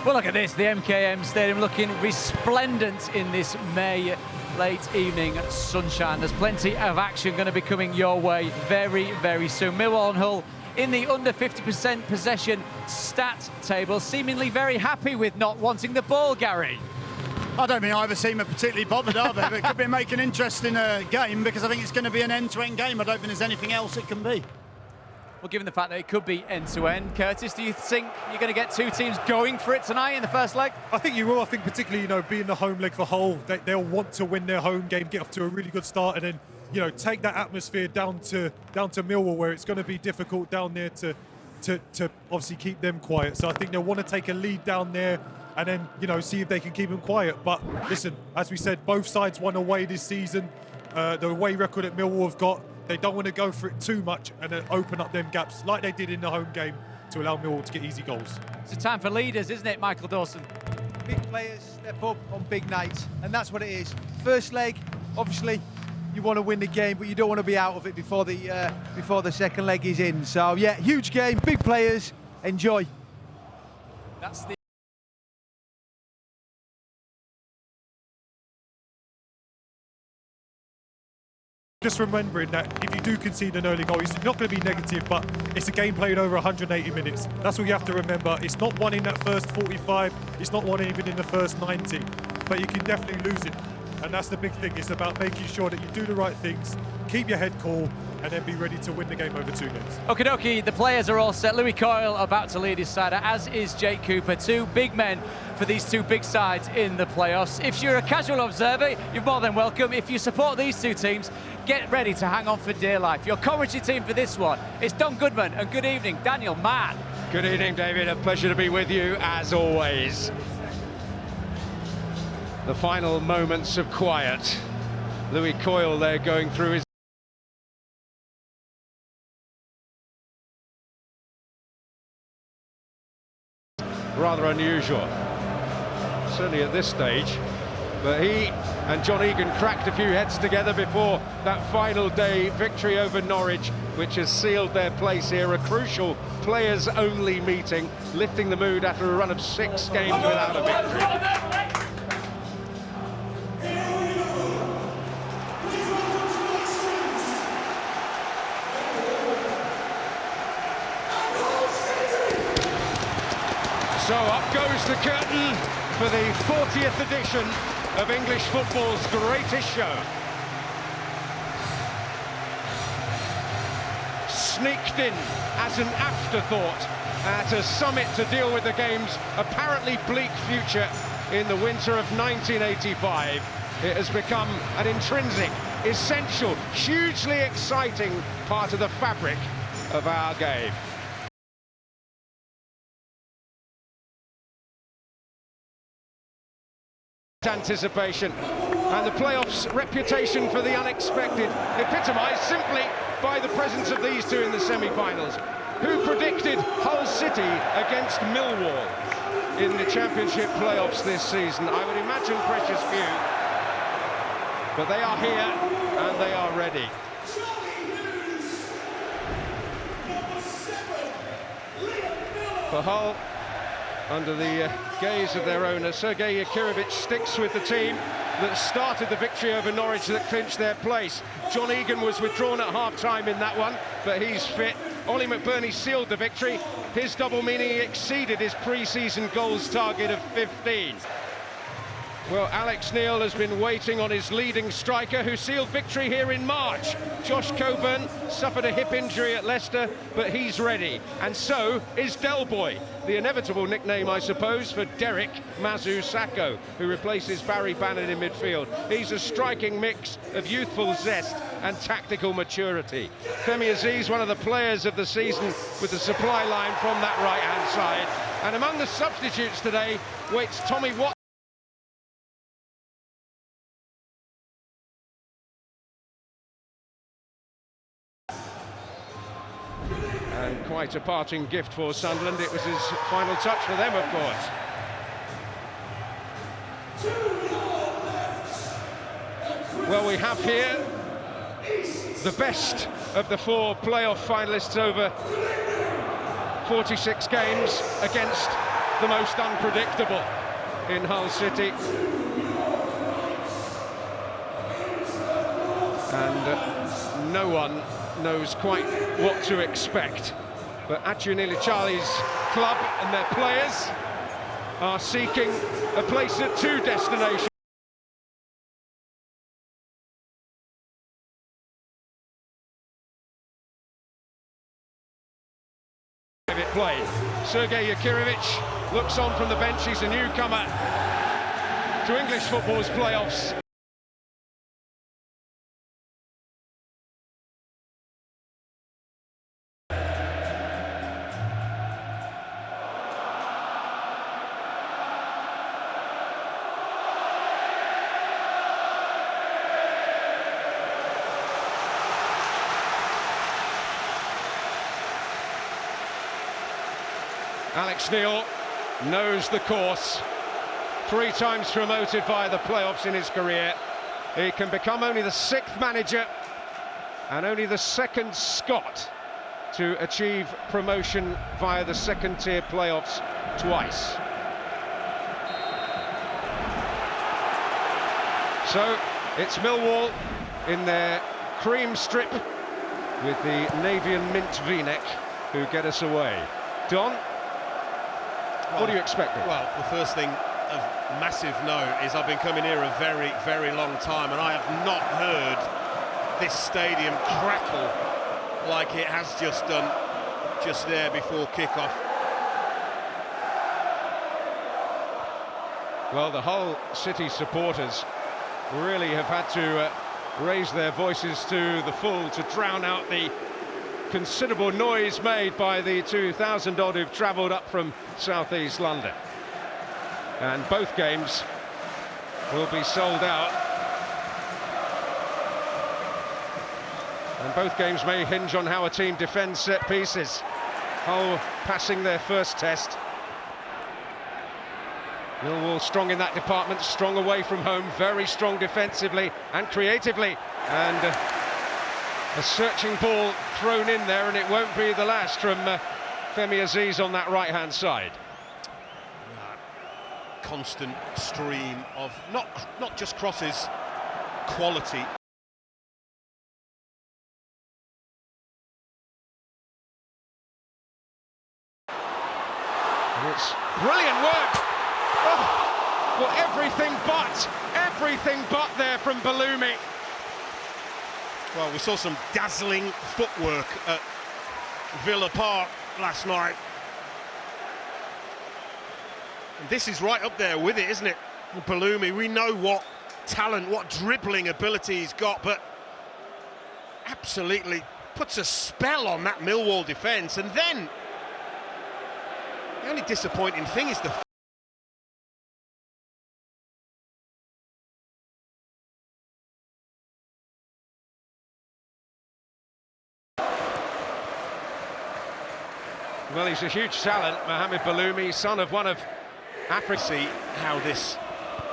Well, look at this, the MKM Stadium looking resplendent in this May late evening sunshine. There's plenty of action going to be coming your way very, very soon. Milluolll and Hull in the under 50% possession stat table, seemingly very happy with not wanting the ball, Gary. I don't think either team are particularly bothered, are they? But it could make an interesting game, because I think it's going to be an end-to-end game. I don't think there's anything else it can be. Well, given the fact that it could be end-to-end, Curtis, do you think you're going to get two teams going for it tonight in the first leg? I think you will. I think particularly, you know, being the home leg for Hull, they'll want to win their home game, get off to a really good start, and then, you know, take that atmosphere down to Millwall, where it's going to be difficult down there to obviously keep them quiet. So I think they'll want to take a lead down there and then, you know, see if they can keep them quiet. But listen, as we said, both sides won away this season. The away record that Millwall have got, they don't want to go for it too much and then open up them gaps like they did in the home game to allow Millwall to get easy goals. It's a time for leaders, isn't it, Michael Dawson? Big players step up on big nights, and that's what it is. First leg, obviously, you want to win the game, but you don't want to be out of it before the second leg is in. So yeah, huge game, big players, enjoy. That's the Just remembering that if you do concede an early goal, it's not going to be negative, but it's a game played over 180 minutes. That's what you have to remember. It's not one in that first 45, it's not one even in the first 90, but you can definitely lose it. And that's the big thing. It's about making sure that you do the right things, keep your head cool, and then be ready to win the game over 2 games. Okie dokie, the players are all set. Louis Coyle about to lead his side, as is Jake Cooper. Two big men for these two big sides in the playoffs. If you're a casual observer, you're more than welcome. If you support these two teams, get ready to hang on for dear life. Your commentary team for this one is Don Goodman, and good evening, Daniel Mann. Good evening, David. A pleasure to be with you, as always. The final moments of quiet. Louis Coyle there going through his rather unusual, certainly at this stage, but he and John Egan cracked a few heads together before that final day victory over Norwich, which has sealed their place here. A crucial players-only meeting, lifting the mood after a run of 6 games without a victory. So up goes the curtain for the 40th edition of English football's greatest show. Sneaked in as an afterthought at a summit to deal with the game's apparently bleak future in the winter of 1985. It has become an intrinsic, essential, hugely exciting part of the fabric of our game. Anticipation, and the playoffs' reputation for the unexpected, epitomised simply by the presence of these two in the semi-finals. Who predicted Hull City against Millwall in the Championship playoffs this season? I would imagine precious few, but they are here and they are ready. For Hull, under the gaze of their owner, Sergei Yakirovich sticks with the team that started the victory over Norwich that clinched their place. John Egan was withdrawn at half-time in that one, but he's fit. Ollie McBurney sealed the victory. His double meaning he exceeded his pre-season goals target of 15. Well, Alex Neil has been waiting on his leading striker, who sealed victory here in March. Josh Coburn suffered a hip injury at Leicester, but he's ready. And so is Del Boy, the inevitable nickname, I suppose, for Derek Mazu Sakho, who replaces Barry Bannon in midfield. He's a striking mix of youthful zest and tactical maturity. Femi Aziz, one of the players of the season, with the supply line from that right-hand side. And among the substitutes today waits Tommy Watt. And quite a parting gift for Sunderland. It was his final touch for them, of course. Well, we have here the best of the 4 playoff finalists over 46 games against the most unpredictable in Hull City. And no one knows quite what to expect. But Acunili Charlie's club and their players are seeking a place at two destinations. Play. Sergei Yakirovich looks on from the bench. He's a newcomer to English football's playoffs. Alex Neil knows the course. 3 times promoted via the playoffs in his career. He can become only the 6th manager and only the 2nd Scot to achieve promotion via the 2nd-tier playoffs twice. So it's Millwall in their cream strip with the navy and mint v-neck who get us away. Don? What do you expect? Well, the first thing of massive note is I've been coming here a very, very long time, and I have not heard this stadium crackle like it has just done just there before kick-off. Well, the Hull City supporters really have had to raise their voices to the full to drown out the considerable noise made by the 2,000 odd who've travelled up from southeast London. And both games will be sold out. And both games may hinge on how a team defends set pieces. Hull passing their first test. Millwall strong in that department, strong away from home, very strong defensively and creatively. And a searching ball thrown in there, and it won't be the last from Femi Aziz on that right-hand side. Constant stream of not just crosses, quality. And it's brilliant work. Oh, well, everything but there from Balumi. Well, we saw some dazzling footwork at Villa Park last night. And this is right up there with it, isn't it? Balumi, we know what talent, what dribbling ability he's got, but absolutely puts a spell on that Millwall defence. And then, the only disappointing thing is the well, he's a huge talent, Mohamed Balumi, son of one of Africa. See how this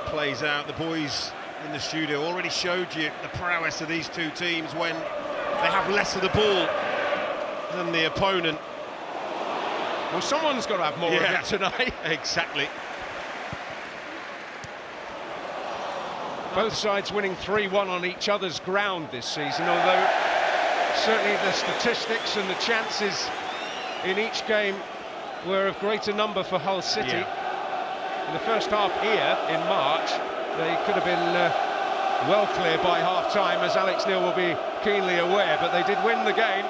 plays out. The boys in the studio already showed you the prowess of these two teams when they have less of the ball than the opponent. Well, someone's got to have more of it tonight. Exactly. Both sides winning 3-1 on each other's ground this season, although certainly the statistics and the chances in each game were of greater number for Hull City. In the first half here in March, they could have been well clear by half-time, as Alex Neil will be keenly aware, but they did win the game.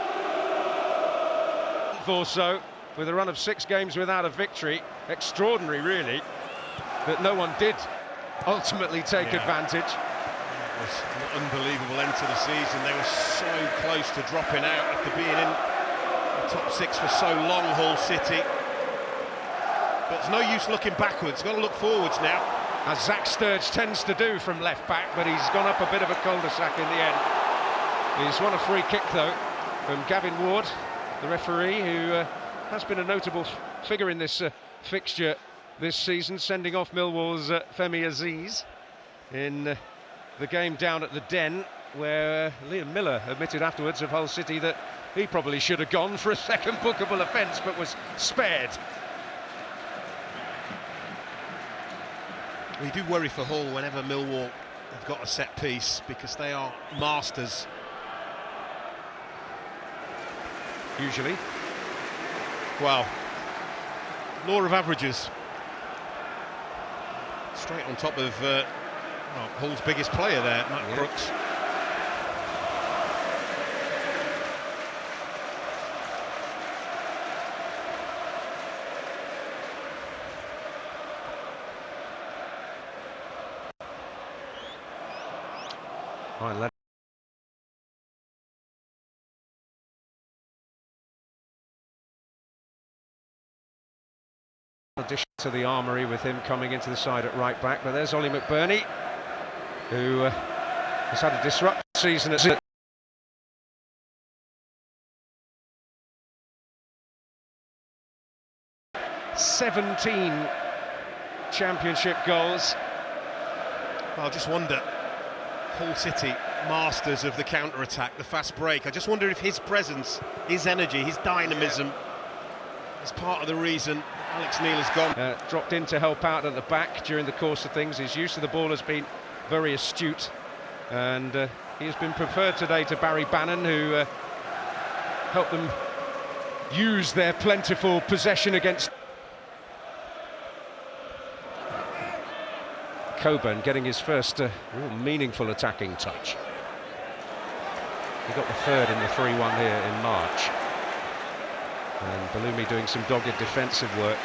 Or so, with a run of 6 games without a victory. Extraordinary, really, that no one did ultimately take advantage. It was an unbelievable end to the season. They were so close to dropping out after being in the top 6 for so long, Hull City. But it's no use looking backwards, got to look forwards now. As Zach Sturge tends to do from left back, but he's gone up a bit of a cul-de-sac in the end. He's won a free kick, though, from Gavin Ward, the referee, who has been a notable figure in this fixture this season, sending off Millwall's Femi Aziz in the game down at the Den, where Liam Miller admitted afterwards of Hull City that he probably should have gone for a second bookable offence, but was spared. We do worry for Hull whenever Millwall have got a set piece, because they are masters. Usually. Well, law of averages. Straight on top of Hull's biggest player there, Matt Crooks. Right, addition to the armoury with him coming into the side at right back, but there's Ollie McBurney, who has had a disruptive season at City. "17 Championship goals." I just wonder, Hull City, masters of the counter-attack, the fast break. I just wonder if his presence, his energy, his dynamism is part of the reason Alex Neil has gone. Dropped in to help out at the back during the course of things. His use of the ball has been very astute, and he has been preferred today to Barry Bannon, who helped them use their plentiful possession against Coburn, getting his first real meaningful attacking touch. He got the third in the 3-1 here in March. And Bellumi doing some dogged defensive work.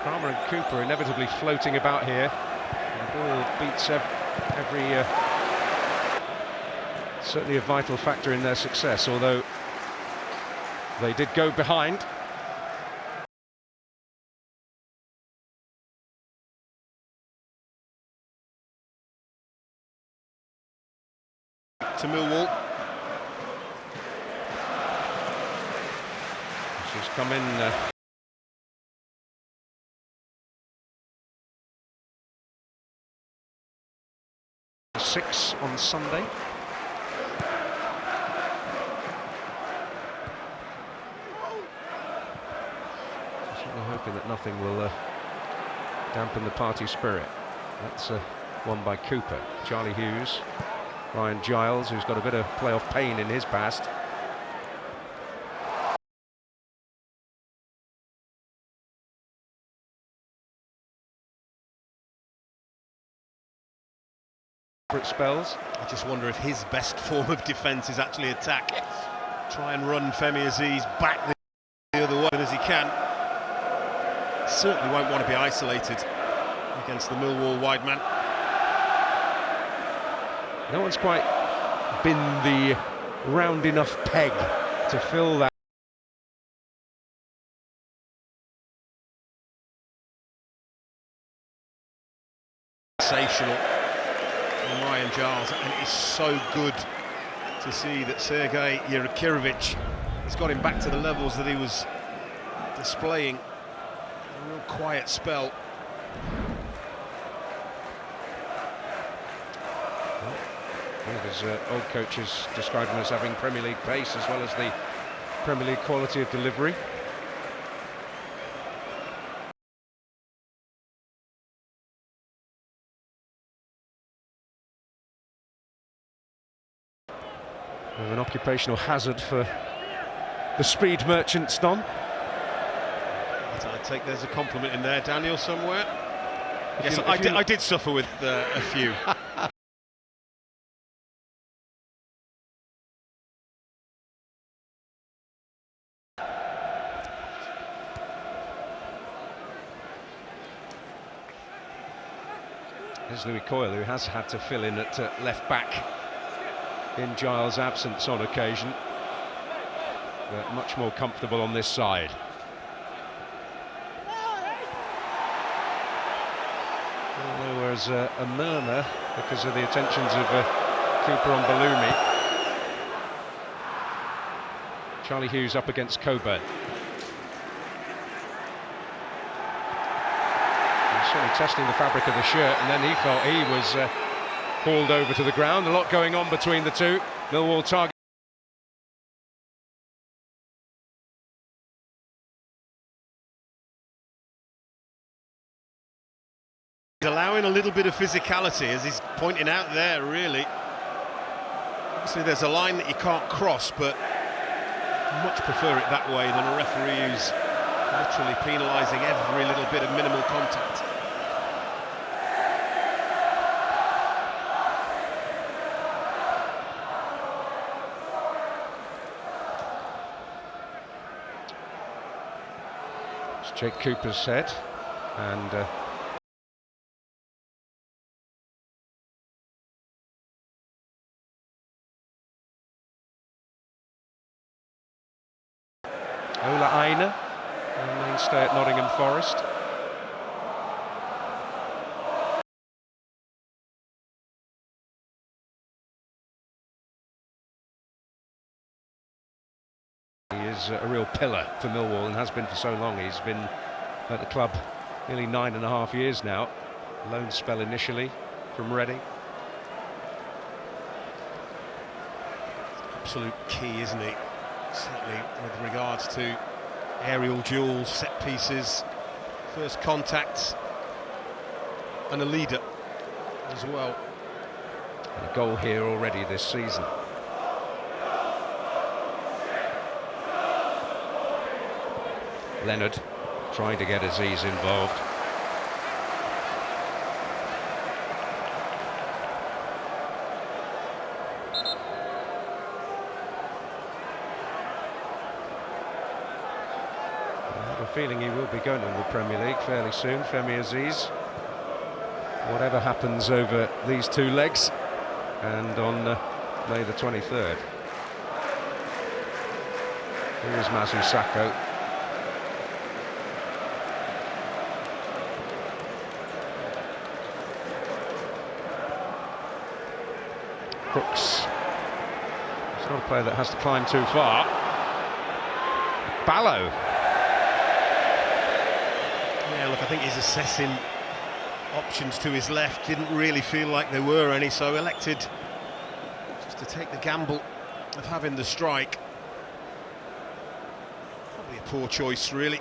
Palmer and Cooper inevitably floating about here. The ball beats every certainly a vital factor in their success, although they did go behind. To Millwall. She's come in. 6 on Sunday. Certainly hoping that nothing will dampen the party spirit. That's one by Cooper. Charlie Hughes, Ryan Giles, who's got a bit of playoff pain in his past. Spells. I just wonder if his best form of defence is actually attack. Try and run Femi Aziz back the other way as he can. Certainly won't want to be isolated against the Millwall wide man. No one's quite been the round enough peg to fill that. Sensational. Ryan Giles, and it is so good to see that Sergei Yurikirovich has got him back to the levels that he was displaying. A real quiet spell. One of his old coaches described him as having Premier League pace as well as the Premier League quality of delivery. With an occupational hazard for the speed merchants, Don. I take there's a compliment in there, Daniel, somewhere. Yes, I did suffer with a few. There's Louis Coyle, who has had to fill in at left back in Giles' absence on occasion. But much more comfortable on this side. Although there's a murmur because of the attentions of Cooper on Bellumi. Charlie Hughes up against Coburn. He's certainly testing the fabric of the shirt, and then he felt he was hauled over to the ground. A lot going on between the two. Millwall target. Allowing a little bit of physicality, as he's pointing out there, really. Obviously there's a line that you can't cross, but much prefer it that way than a referee who's literally penalising every little bit of minimal contact. It's Jake Cooper's set, and Ola Aina, a mainstay at Nottingham Forest. He is a real pillar for Millwall and has been for so long. He's been at the club nearly 9.5 years now. Loan spell initially from Reading. Absolute key, isn't he? Certainly with regards to aerial duels, set pieces, first contacts, and a leader as well. And a goal here already this season. Leonard trying to get Aziz involved. Feeling he will be going to the Premier League fairly soon, Femi Aziz. Whatever happens over these two legs, and on May the 23rd. Here's Mazu Sakho. Crooks. It's not a player that has to climb too far. Ballo. Yeah, look, I think he's assessing options to his left. Didn't really feel like there were any, so elected just to take the gamble of having the strike. Probably a poor choice, really.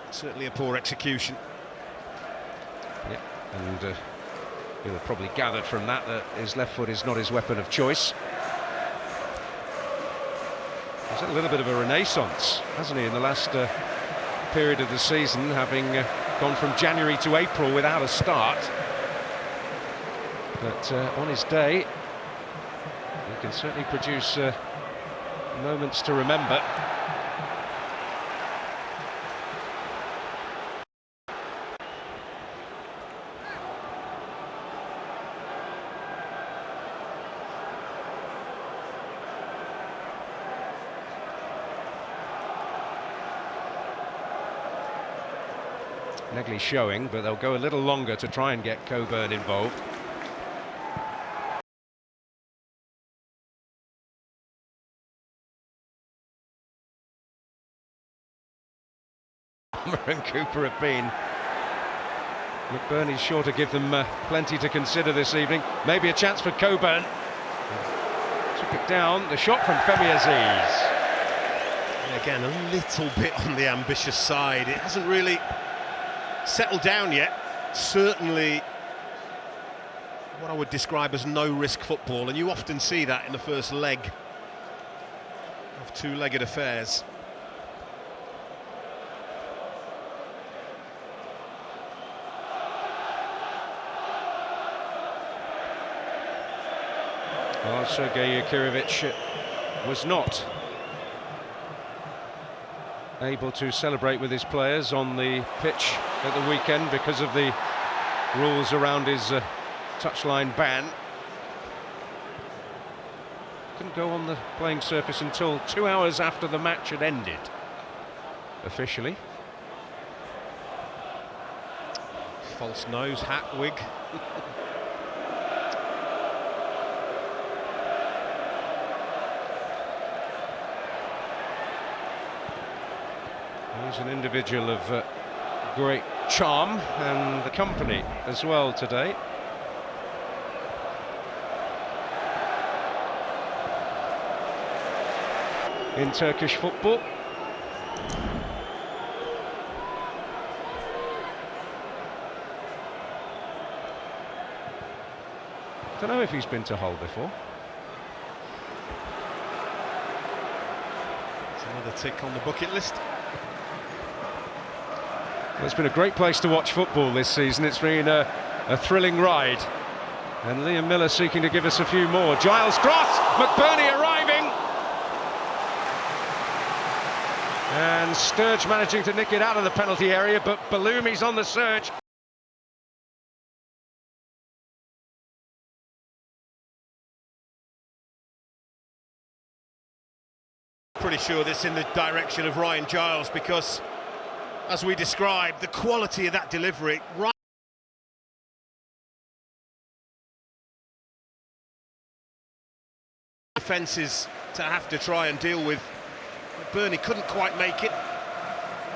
Certainly a poor execution. Yeah, and you'll have probably gathered from that that his left foot is not his weapon of choice. He's had a little bit of a renaissance, hasn't he, in the last period of the season, having gone from January to April without a start. But on his day, he can certainly produce moments to remember. Negley showing, but they'll go a little longer to try and get Coburn involved. And Cooper have been. McBurney's sure to give them plenty to consider this evening. Maybe a chance for Coburn. Took it down. The shot from Femi Aziz. And again, a little bit on the ambitious side. It hasn't really settled down yet. Certainly what I would describe as no-risk football, and you often see that in the first leg of two-legged affairs. Well, Sergei Yakirovich was not able to celebrate with his players on the pitch at the weekend because of the rules around his touchline ban. Couldn't go on the playing surface until 2 hours after the match had ended, officially. False nose, hat, wig. He's an individual of great charm and the company as well today. In Turkish football. Don't know if he's been to Hull before. It's another tick on the bucket list. Well, it's been a great place to watch football this season. It's been a thrilling ride. And Liam Miller seeking to give us a few more. Giles cross, McBurney arriving. And Sturge managing to nick it out of the penalty area, but Baloumi's on the surge. Pretty sure this in the direction of Ryan Giles, because as we described, the quality of that delivery, right defences to have to try and deal with. Burnley couldn't quite make it.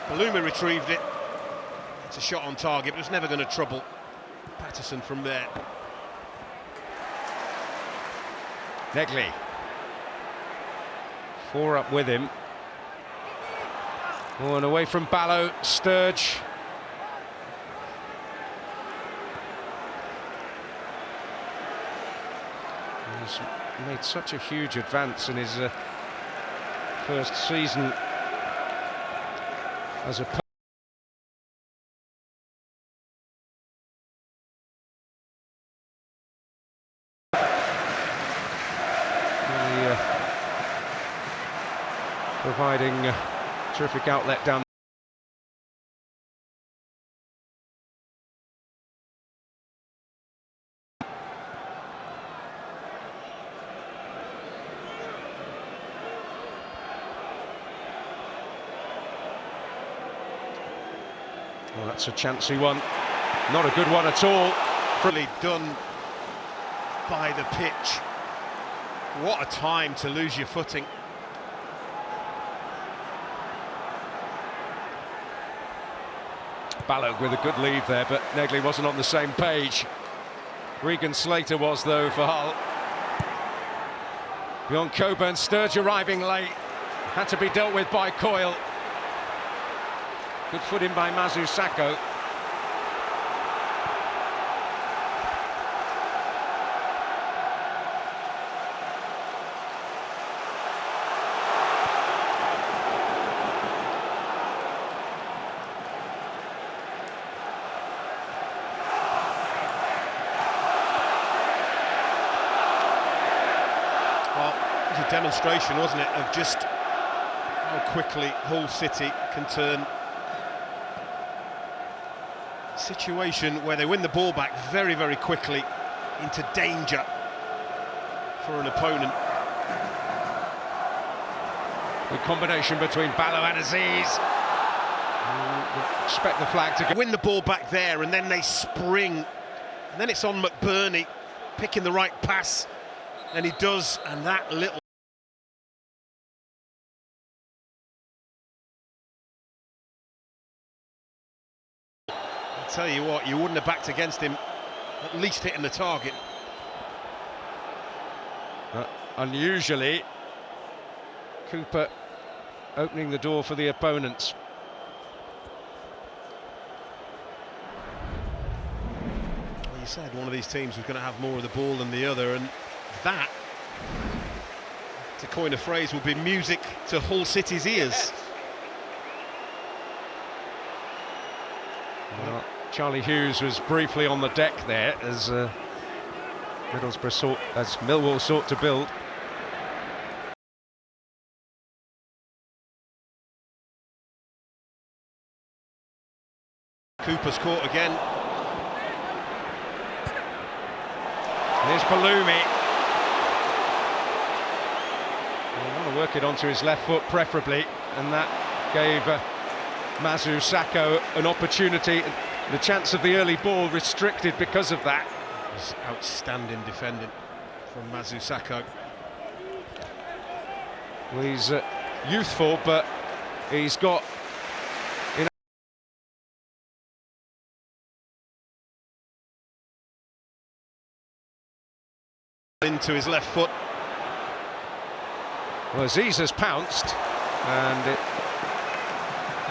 Baloumi retrieved it. It's a shot on target, but it was never going to trouble Patterson from there. Negley. 4 up with him. Oh, and away from Ballo, Sturge. He's made such a huge advance in his first season as a providing a terrific outlet down. Well, that's a chancy one. Not a good one at all. Really done by the pitch. What a time to lose your footing. Ballo with a good lead there, but Negley wasn't on the same page. Regan Slater was, though, for Hull. Beyond Coburn, Sturge arriving late. Had to be dealt with by Coyle. Good footing by Mazu Sakho. A demonstration, wasn't it, of just how quickly Hull City can turn a situation where they win the ball back very, very quickly into danger for an opponent. Good combination between Ballo and Aziz. Expect the flag to go. Win the ball back there, and then they spring, and then it's on McBurney picking the right pass, and he does, and that little. Tell you what, you wouldn't have backed against him at least hitting the target. Unusually, Cooper opening the door for the opponents. Well, you said one of these teams was going to have more of the ball than the other, and that, to coin a phrase, would be music to Hull City's ears. Well, Charlie Hughes was briefly on the deck there as Millwall sought to build. Cooper's caught again. Here's Baloumi. Well, want to work it onto his left foot preferably, and that gave Mazu Sakho an opportunity. The chance of the early ball restricted because of that. It was outstanding defending from Mazu Sakho. Well, he's youthful, but he's got into his left foot. Well, Aziz has pounced, and it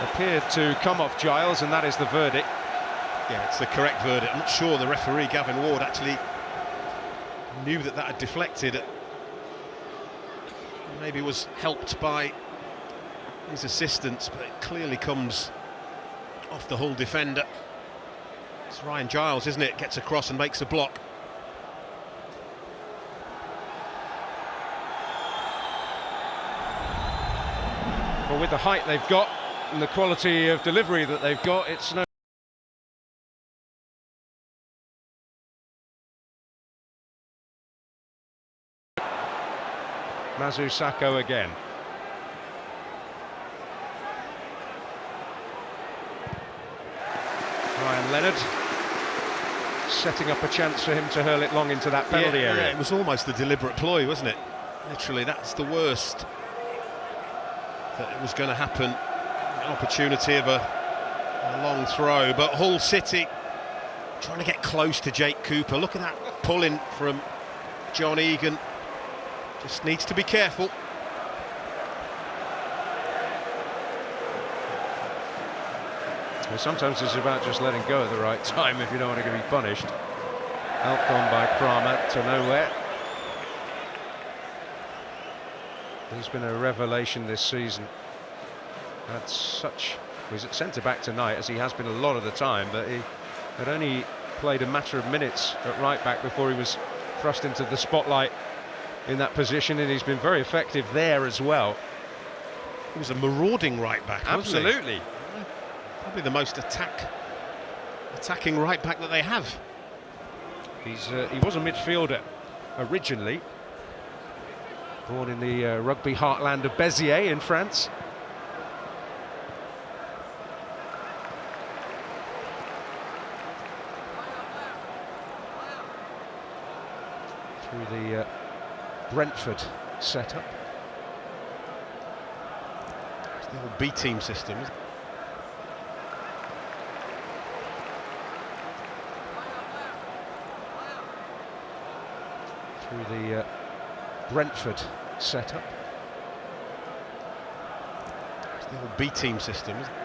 appeared to come off Giles, and that is the verdict. Yeah, it's the correct verdict. I'm not sure the referee, Gavin Ward, actually knew that that had deflected. Maybe was helped by his assistants, but it clearly comes off the Hull defender. It's Ryan Giles, isn't it? Gets across and makes a block. Well, with the height they've got and the quality of delivery that they've got, it's no... Mazu Sakho again. Ryan Leonard setting up a chance for him to hurl it long into that penalty area. Yeah, it was almost a deliberate ploy, wasn't it? Literally, that's the worst that it was going to happen. An opportunity of a long throw, but Hull City trying to get close to Jake Cooper. Look at that pulling from John Egan. Just needs to be careful. Well, sometimes it's about just letting go at the right time if you don't want to be punished. Helped on by Kramer to nowhere. He's been a revelation this season. Had such... He's at centre-back tonight, as he has been a lot of the time, but he had only played a matter of minutes at right-back before he was thrust into the spotlight in that position, and he's been very effective there as well. He was a marauding right-back, wasn't he? Absolutely. Probably the most attacking right-back that they have. He was a midfielder originally, born in the rugby heartland of Béziers in France. Through the Brentford setup. It's the old B-team system, isn't it? Through the Brentford setup. It's the old B-team system, isn't it?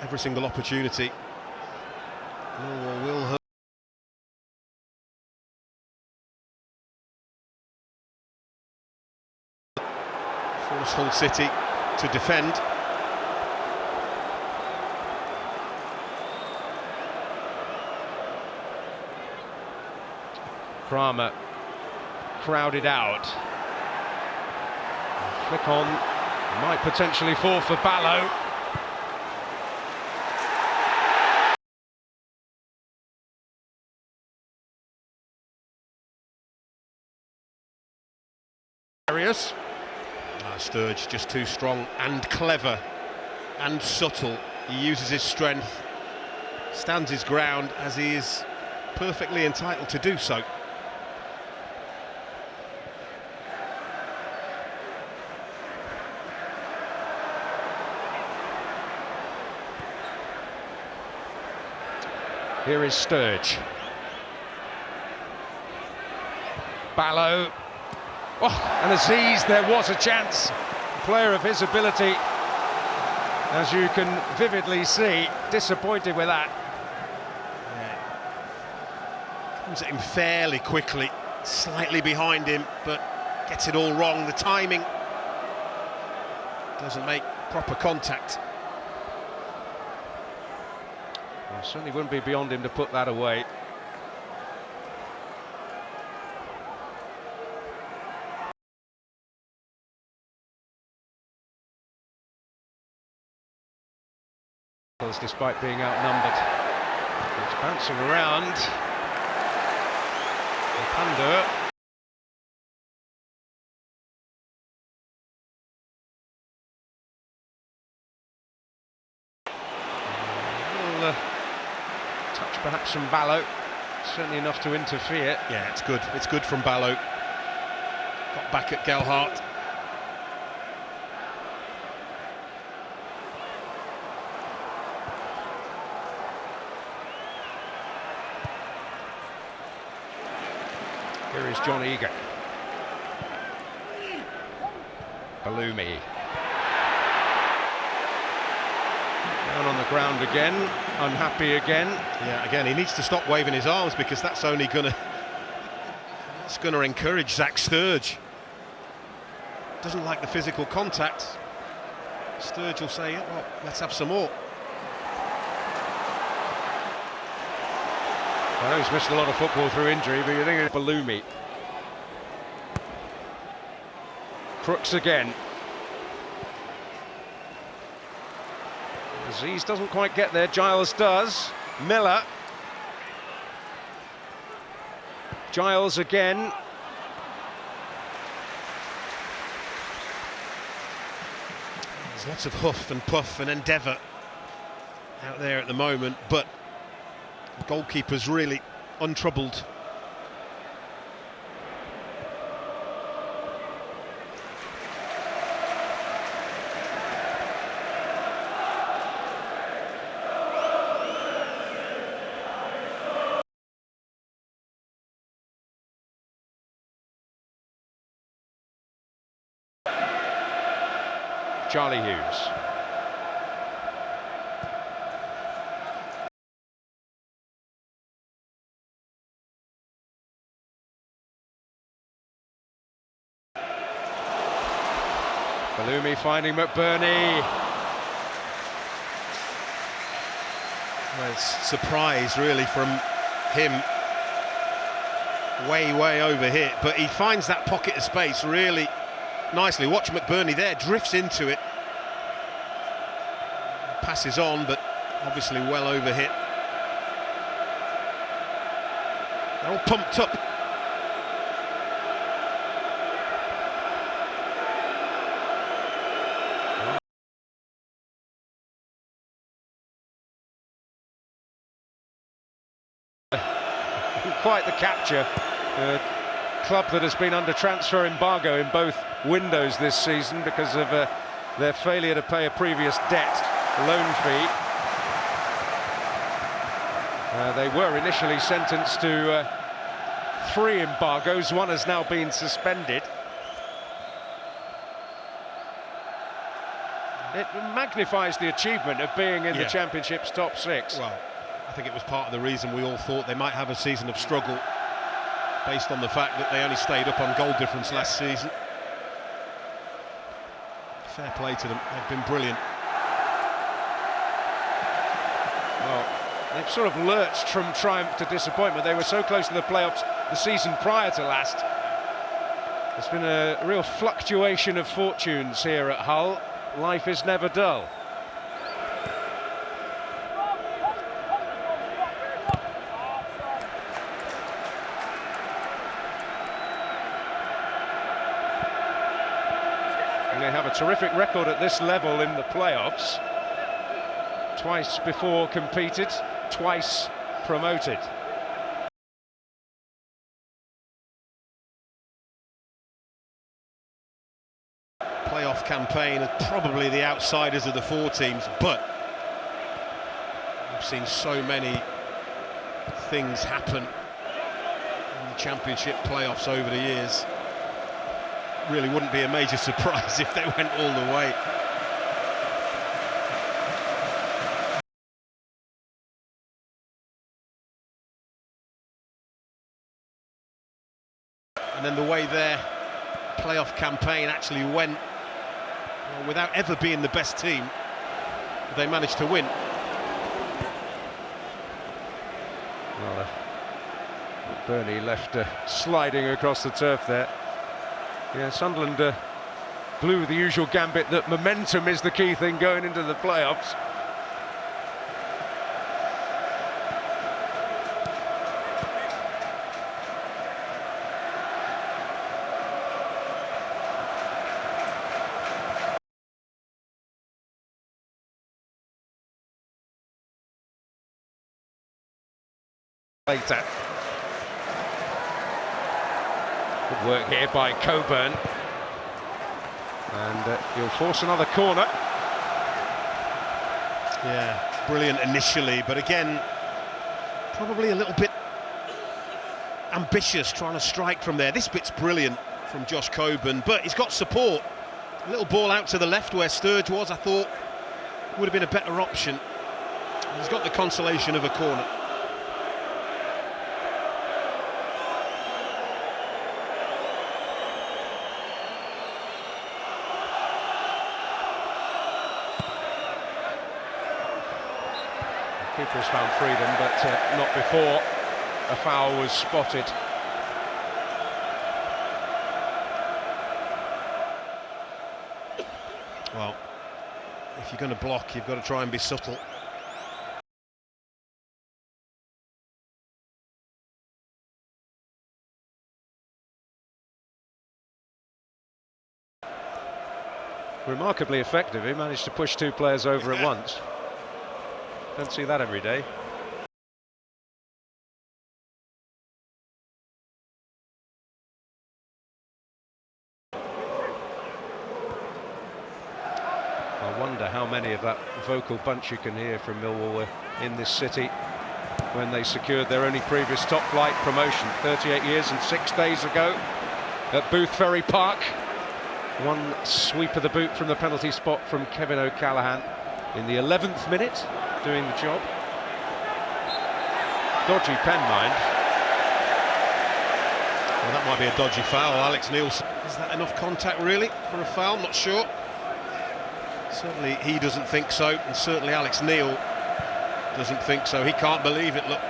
Every single opportunity. Millwall will hurt. Force Hull City to defend. Kramer crowded out. Flick on, might potentially fall for Ballo. Sturge just too strong and clever and subtle. He uses his strength, stands his ground, as he is perfectly entitled to do so. Here is Sturge. Ballo. Oh, and Aziz, there was a chance. A player of his ability, as you can vividly see, disappointed with that. Yeah. Comes at him fairly quickly, slightly behind him, but gets it all wrong. The timing doesn't make proper contact. Well, certainly wouldn't be beyond him to put that away. Despite being outnumbered. It's bouncing around. Pandur. A little touch perhaps from Ballo. Certainly enough to interfere. Yeah, it's good. It's good from Ballo. Got back at Gelhardt. Here is John Egan. Balumi. Down on the ground again, unhappy again. Yeah, again, he needs to stop waving his arms because that's only gonna encourage Zach Sturge. Doesn't like the physical contact. Sturge will say, well, let's have some more. I know he's missed a lot of football through injury, but you think it's Balumi. Crooks again. Aziz doesn't quite get there, Giles does. Miller. Giles again. There's lots of huff and puff and endeavour out there at the moment, but the goalkeeper's really untroubled. Charlie Hughes. Balumi finding McBurney. Well, it's surprise really from him. Way over here, but he finds that pocket of space really nicely. Watch McBurney there, drifts into it. Passes on, but obviously well over hit. They're all pumped up. Quite the capture. A club that has been under transfer embargo in both windows this season because of their failure to pay a previous debt, loan fee. They were initially sentenced to 3 embargoes. One has now been suspended. It magnifies the achievement of being in the Championship's top 6. Well, I think it was part of the reason we all thought they might have a season of struggle based on the fact that they only stayed up on goal difference last season. Fair play to them, they've been brilliant. Well, they've sort of lurched from triumph to disappointment. They were so close to the playoffs the season prior to last. There's been a real fluctuation of fortunes here at Hull. Life is never dull. They have a terrific record at this level in the playoffs. Twice before competed, twice promoted. Playoff campaign are probably the outsiders of the 4 teams, but I've seen so many things happen in the Championship playoffs over the years. Really wouldn't be a major surprise if they went all the way. And then the way their playoff campaign actually went, well, without ever being the best team, they managed to win. Well, Bernie left sliding across the turf there. Yeah, Sunderland blew the usual gambit that momentum is the key thing going into the playoffs. Later. Good work here by Coburn. And he'll force another corner. Yeah, brilliant initially, but again, probably a little bit ambitious, trying to strike from there. This bit's brilliant from Josh Coburn, but he's got support. A little ball out to the left where Sturge was, I thought, would have been a better option. He's got the consolation of a corner. Keeper has found freedom, but not before a foul was spotted. Well, if you're going to block, you've got to try and be subtle. Remarkably effective. He managed to push two players over at once. Don't see that every day. I wonder how many of that vocal bunch you can hear from Millwall were in this city when they secured their only previous top flight promotion 38 years and 6 days ago at Booth Ferry Park. One sweep of the boot from the penalty spot from Kevin O'Callaghan in the 11th minute, doing the job. Dodgy pen, mind. Well, that might be a dodgy foul. Alex Neil, is that enough contact really for a foul? Not sure. Certainly he doesn't think so, and certainly Alex Neil doesn't think so. He can't believe it, look.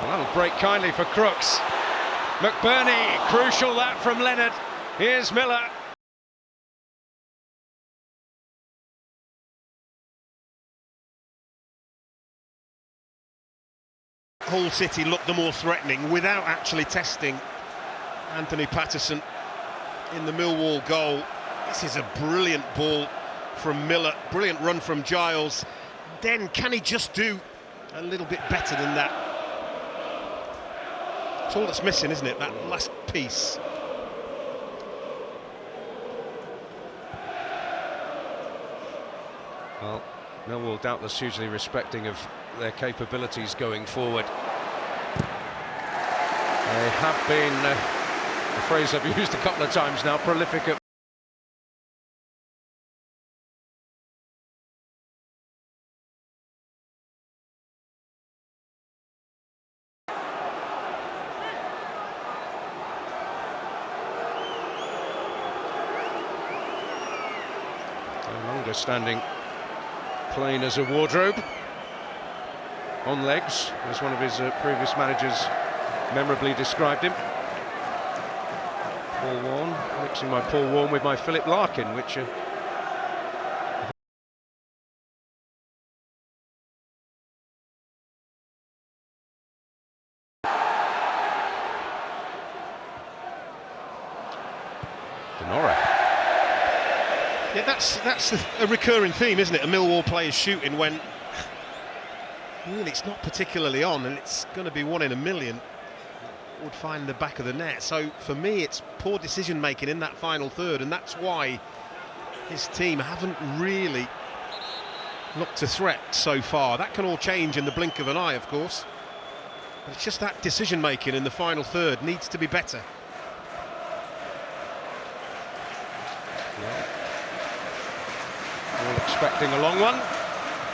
Well, that'll break kindly for Crooks. McBurney, crucial that from Leonard. Here's Miller. Hull City looked the more threatening without actually testing Anthony Patterson in the Millwall goal. This is a brilliant ball from Miller, brilliant run from Giles. Then can he just do a little bit better than that? It's all that's missing, isn't it? That last piece. Well, Millwall doubtless hugely respecting of their capabilities going forward. They have been, a phrase I've used a couple of times now, prolific at standing plain as a wardrobe, on legs, as one of his previous managers memorably described him. Paul Warne, mixing my Paul Warne with my Philip Larkin, which Yeah, that's a recurring theme, isn't it? A Millwall player's shooting when really it's not particularly on, and it's going to be 1 in a million would find the back of the net. So for me, it's poor decision making in that final third, and that's why his team haven't really looked to threat so far. That can all change in the blink of an eye, of course, but it's just that decision making in the final third needs to be better. all expecting a long one,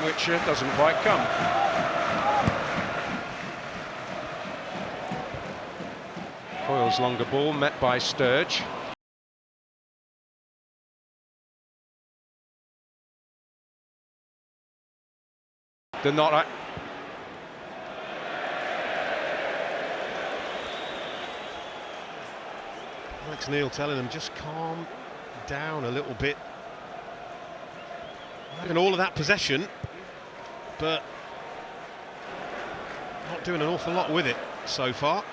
which doesn't quite come. Coyle's longer ball met by Sturge. Denota. Alex Neil telling them just calm down a little bit. Having all of that possession, but not doing an awful lot with it so far.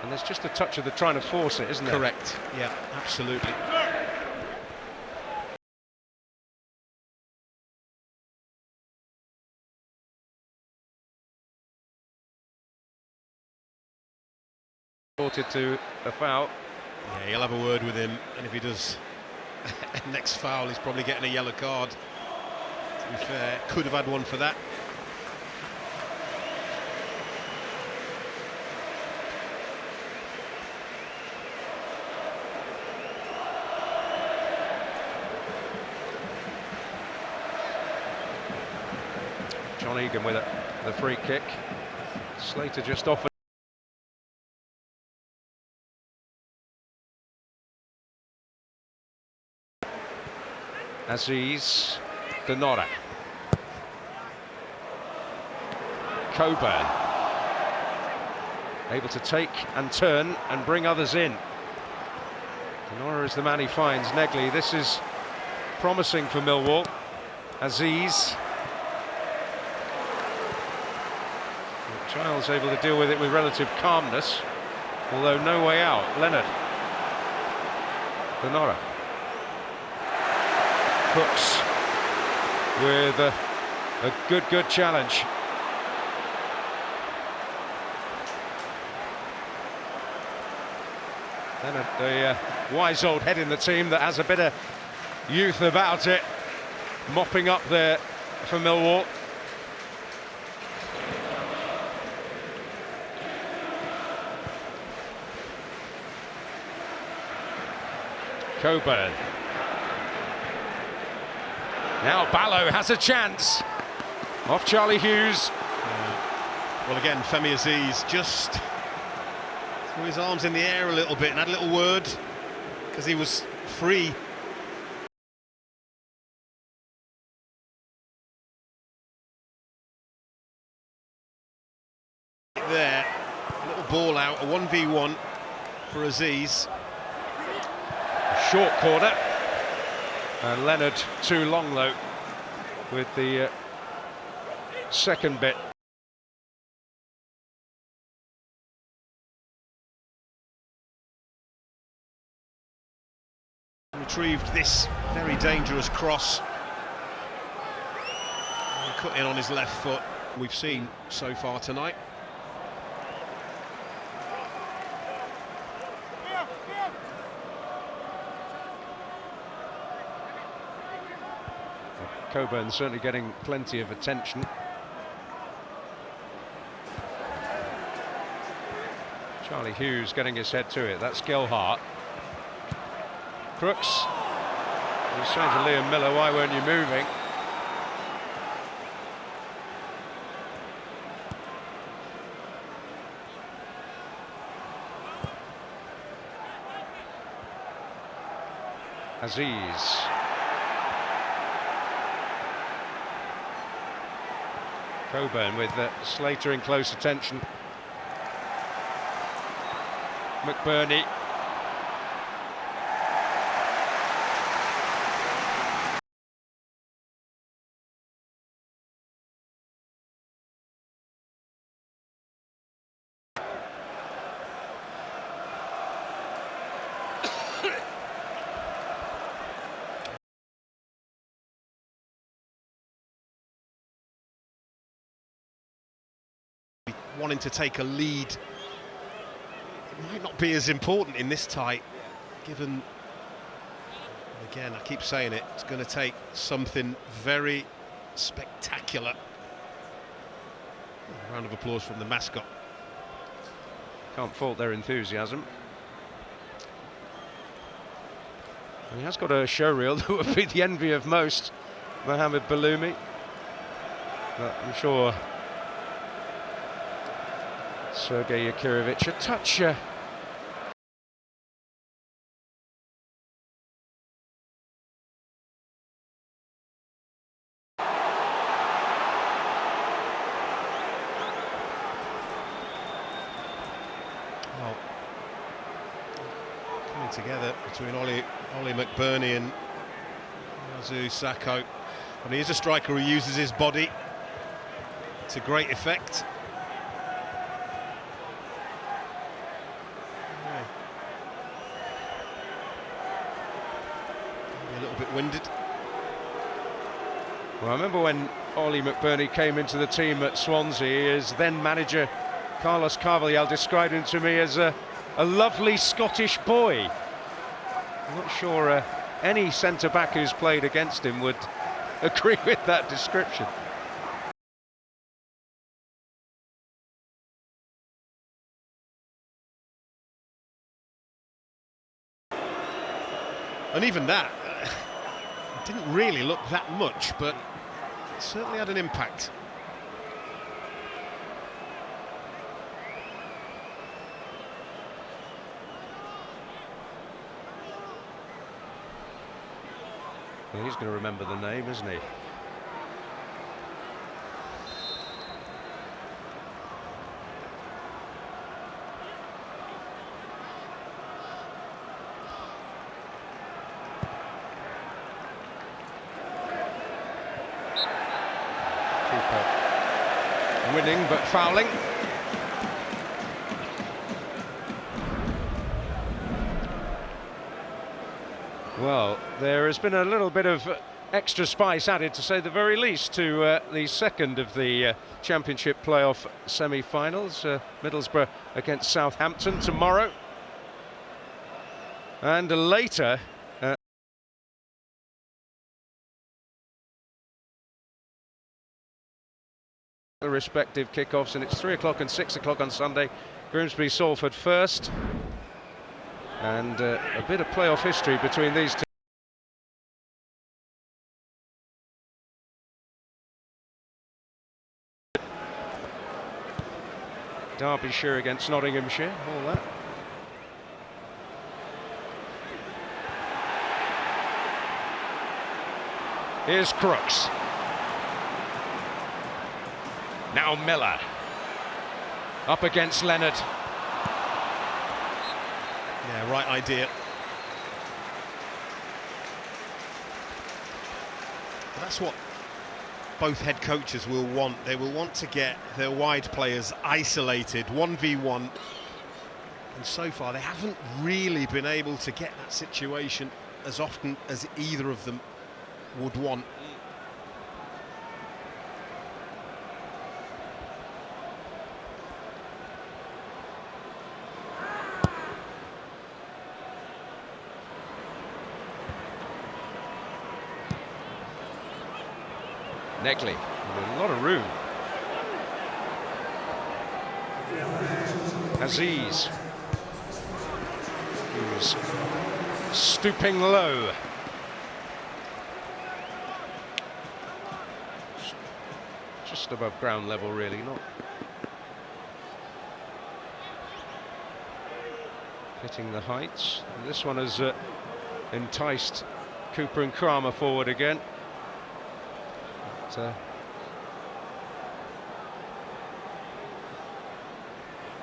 And there's just a touch of the trying to force it, isn't there? Correct, yeah, absolutely. Reported to a foul. Yeah, he'll have a word with him, and if he does next foul, he's probably getting a yellow card. To be fair, could have had one for that. John Egan with the free kick. Slater just offered. Aziz Denora. Coburn. Able to take and turn and bring others in. Denora is the man he finds. Negley, this is promising for Millwall. Aziz. Giles able to deal with it with relative calmness, although no way out. Leonard. Denora. Crooks with a good challenge. Leonard, the wise old head in the team that has a bit of youth about it, mopping up there for Millwall. Coburn. Now Ballo has a chance. Off Charlie Hughes. Well, again, Femi Aziz just threw his arms in the air a little bit and had a little word because he was free. There, a little ball out, a 1v1 for Aziz. Short corner, and Leonard too long though with the second bit. Retrieved this very dangerous cross. And cut in on his left foot. We've seen so far tonight. Coburn certainly getting plenty of attention. Charlie Hughes getting his head to it. That's Gilhart. Crooks. He's saying to Liam Miller, why weren't you moving? Aziz. Coburn with Slater in close attention. McBurney. Wanting to take a lead, it might not be as important in this tie, given, again, I keep saying it, it's going to take something very spectacular. A round of applause from the mascot. Can't fault their enthusiasm. He has got a showreel that would be the envy of most, Mohamed Baloumi. But I'm sure Sergei Yakirovich, a touch. Well, coming together between Ollie McBurney and Yasu Sako. And he is a striker who uses his body to great effect. A little bit winded. I remember when Ollie McBurney came into the team at Swansea, his then manager Carlos Carvalhal described him to me as a lovely Scottish boy. I'm not sure any centre-back who's played against him would agree with that description. And even that, didn't really look that much, but it certainly had an impact. Well, he's going to remember the name, isn't he? Keeper winning but fouling. Well, there has been a little bit of extra spice added, to say the very least, to the second of the Championship playoff semi-finals. Middlesbrough against Southampton tomorrow. And later, the respective kickoffs, and it's 3 o'clock and 6 o'clock on Sunday. Grimsby Salford first. And a bit of playoff history between these two. Derbyshire against Nottinghamshire, all that. Here's Crooks. Now Miller. Up against Leonard. Yeah, right idea. But that's what both head coaches will want. They will want to get their wide players isolated, 1v1. And so far, they haven't really been able to get that situation as often as either of them would want. Neckley with a lot of room. Aziz, who's stooping low. Just above ground level, really, not hitting the heights. And this one has enticed Cooper and Kramer forward again.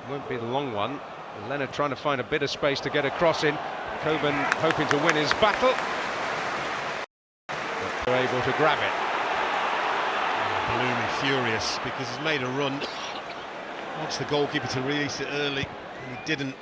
Won't be the long one. Leonard trying to find a bit of space to get a cross in. Coburn hoping to win his battle. But they're able to grab it. Bloomy furious because he's made a run. Wants the goalkeeper to release it early, and he didn't.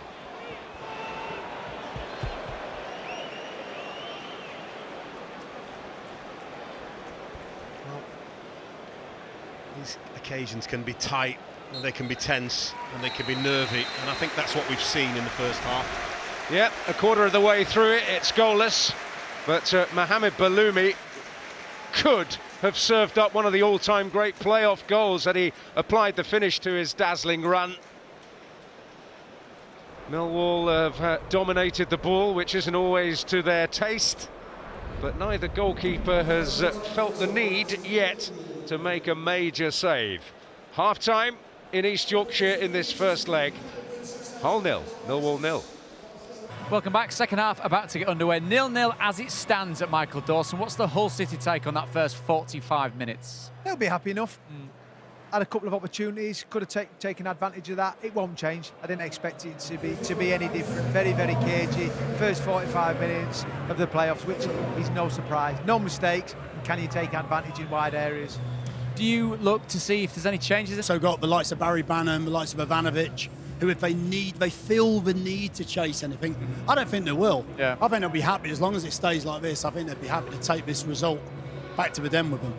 These occasions can be tight, and they can be tense, and they can be nervy, and I think that's what we've seen in the first half. Yeah, a quarter of the way through it, it's goalless, but Mohamed Baloumi could have served up one of the all-time great playoff goals had he applied the finish to his dazzling run. Millwall have dominated the ball, which isn't always to their taste, but neither goalkeeper has felt the need yet to make a major save. Half-time in East Yorkshire in this first leg. Hull 0, Millwall 0. Welcome back. Second half about to get underway. 0-0 as it stands at Michael Dawson. What's the Hull City take on that first 45 minutes? They'll be happy enough. Had a couple of opportunities, could have taken advantage of that. It won't change. I didn't expect it to be any different. Very, very cagey. First 45 minutes of the playoffs, which is no surprise. No mistakes. Can you take advantage in wide areas? Do you look to see if there's any changes? So got the likes of Barry Banham, the likes of Ivanovic, who if they feel the need to chase anything, I don't think they will. Yeah. I think they'll be happy as long as it stays like this. I think they'd be happy to take this result back to the den with them.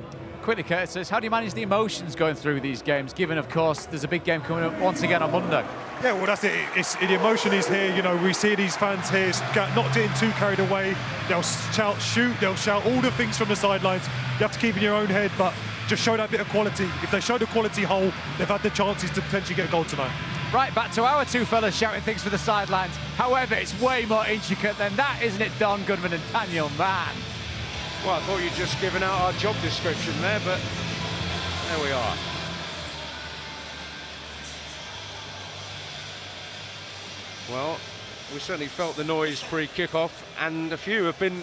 quickly, Curtis, how do you manage the emotions going through these games, given, of course, there's a big game coming up once again on Monday? Yeah, well, that's it. The emotion is here. You know, we see these fans here not getting too carried away. They'll shout, shoot, they'll shout all the things from the sidelines. You have to keep in your own head, but just show that bit of quality. If they show the quality Hull, they've had the chances to potentially get a goal tonight. Right, back to our two fellas shouting things for the sidelines. However, it's way more intricate than that, isn't it, Don Goodman and Daniel Mann? Well, I thought you'd just given out our job description there, but there we are. Well, we certainly felt the noise pre-kickoff, and a few have been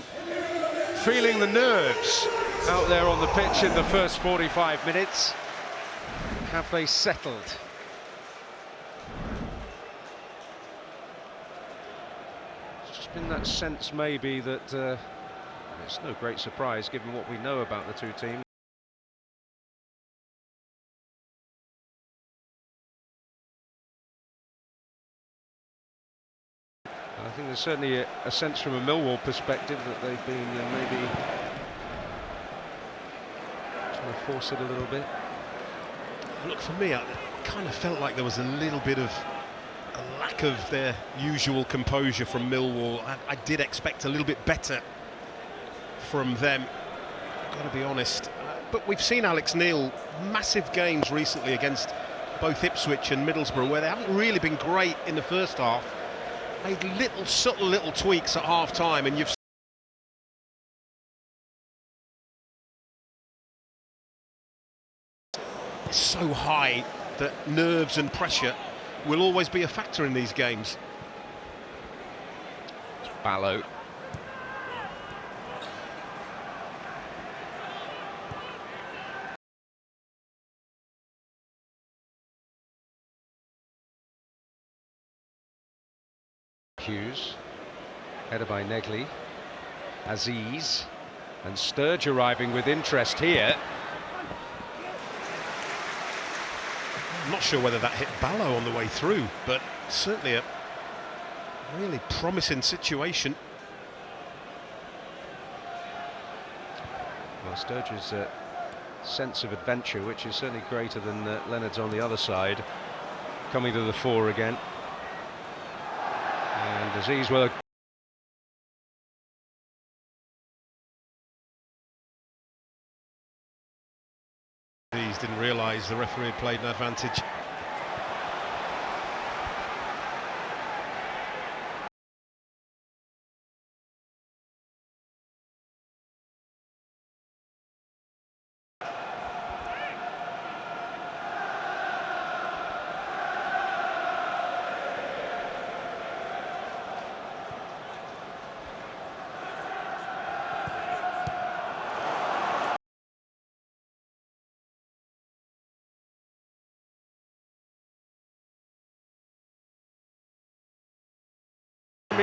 feeling the nerves out there on the pitch in the first 45 minutes. Have they settled? It's just been that sense maybe that it's no great surprise given what we know about the two teams. I think there's certainly a sense from a Millwall perspective that they've been maybe trying to force it a little bit. Look, for me, I kind of felt like there was a little bit of a lack of their usual composure from Millwall. I did expect a little bit better from them, I've got to be honest. But we've seen Alex Neil massive games recently against both Ipswich and Middlesbrough where they haven't really been great in the first half. Made subtle little tweaks at half-time, and you've it's so high that nerves and pressure will always be a factor in these games. Ballo. Hughes, headed by Negley, Aziz, and Sturge arriving with interest here. I'm not sure whether that hit Ballo on the way through, but certainly a really promising situation. Well, Sturge's sense of adventure, which is certainly greater than Leonard's on the other side, coming to the fore again. And Aziz, well, Aziz didn't realise the referee had played an advantage.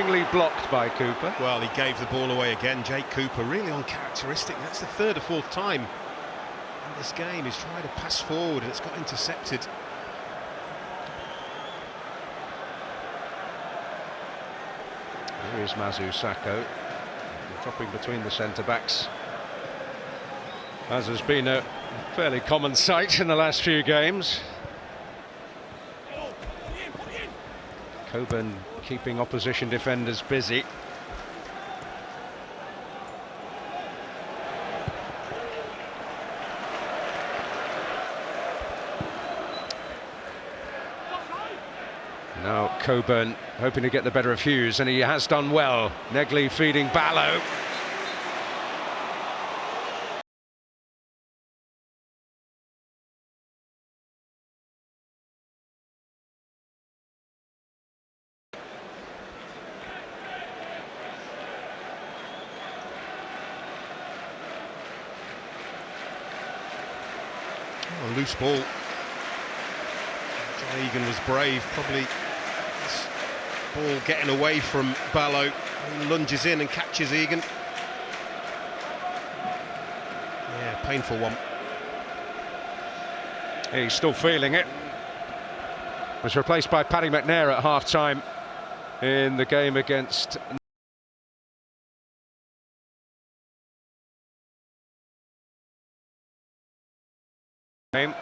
seemingly blocked by Cooper. Well, he gave the ball away again. Jake Cooper, really uncharacteristic. That's the third or fourth time in this game he's tried to pass forward and it's got intercepted. Here is Mazu Sakho, dropping between the centre-backs, as has been a fairly common sight in the last few games. Coburn keeping opposition defenders busy. Now Coburn hoping to get the better of Hughes, and he has done well. Negley feeding Ballo. A loose ball. John Egan was brave, probably this ball getting away from Ballo. He lunges in and catches Egan. Yeah, painful one. He's still feeling it. Was replaced by Paddy McNair at half-time in the game against Game.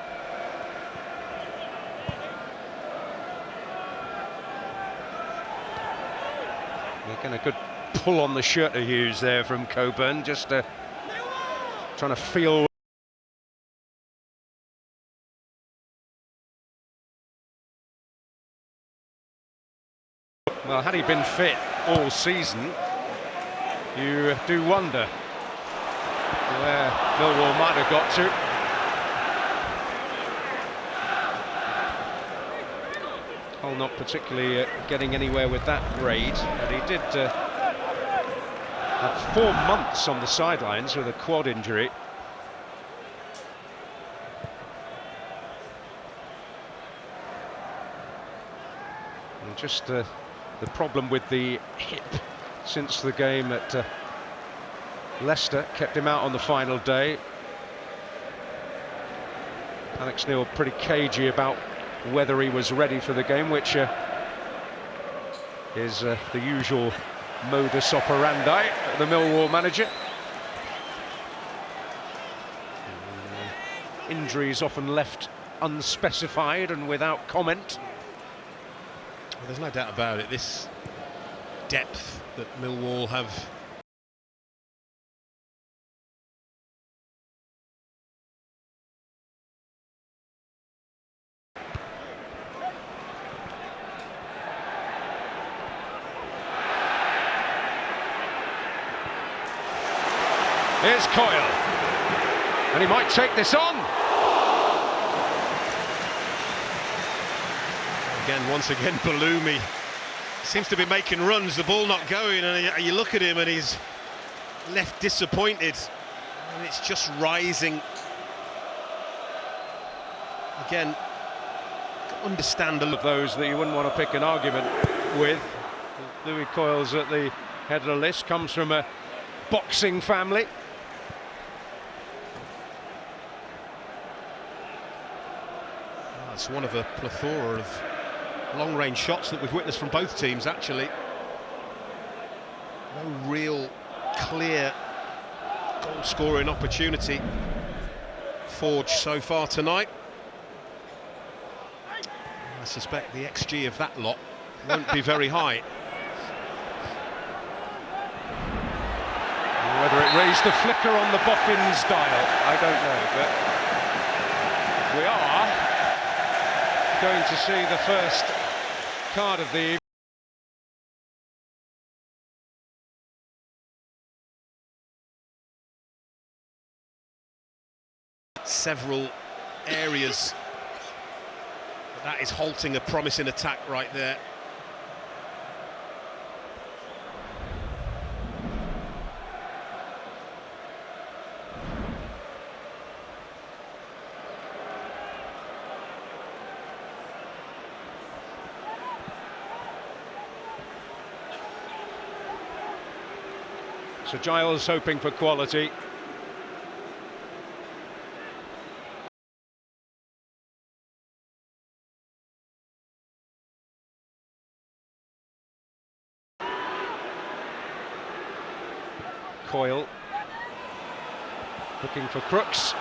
Again, a good pull on the shirt to use there from Coburn, just trying to feel. Well, had he been fit all season, you do wonder where Millwall might have got to. Hull not particularly getting anywhere with that raid, but he did have 4 months on the sidelines with a quad injury. And just the problem with the hip since the game at Leicester kept him out on the final day. Alex Neil pretty cagey about whether he was ready for the game, which is the usual modus operandi of the Millwall manager. Injuries often left unspecified and without comment. Well, there's no doubt about it, this depth that Millwall have. Here's Coyle, and he might take this on. Once again, Balumi seems to be making runs, the ball not going, and you look at him and he's left disappointed, and it's just rising. Again, understand Of those that you wouldn't want to pick an argument with. Louis Coyle's at the head of the list, comes from a boxing family. It's one of a plethora of long-range shots that we've witnessed from both teams, actually. No real clear goal-scoring opportunity forged so far tonight. I suspect the XG of that lot won't be very high. Whether it raised the flicker on the boffins dial, I don't know, but we are going to see the first card of the evening. Several areas that is halting a promising attack right there. So Giles hoping for quality. Coyle looking for Crooks.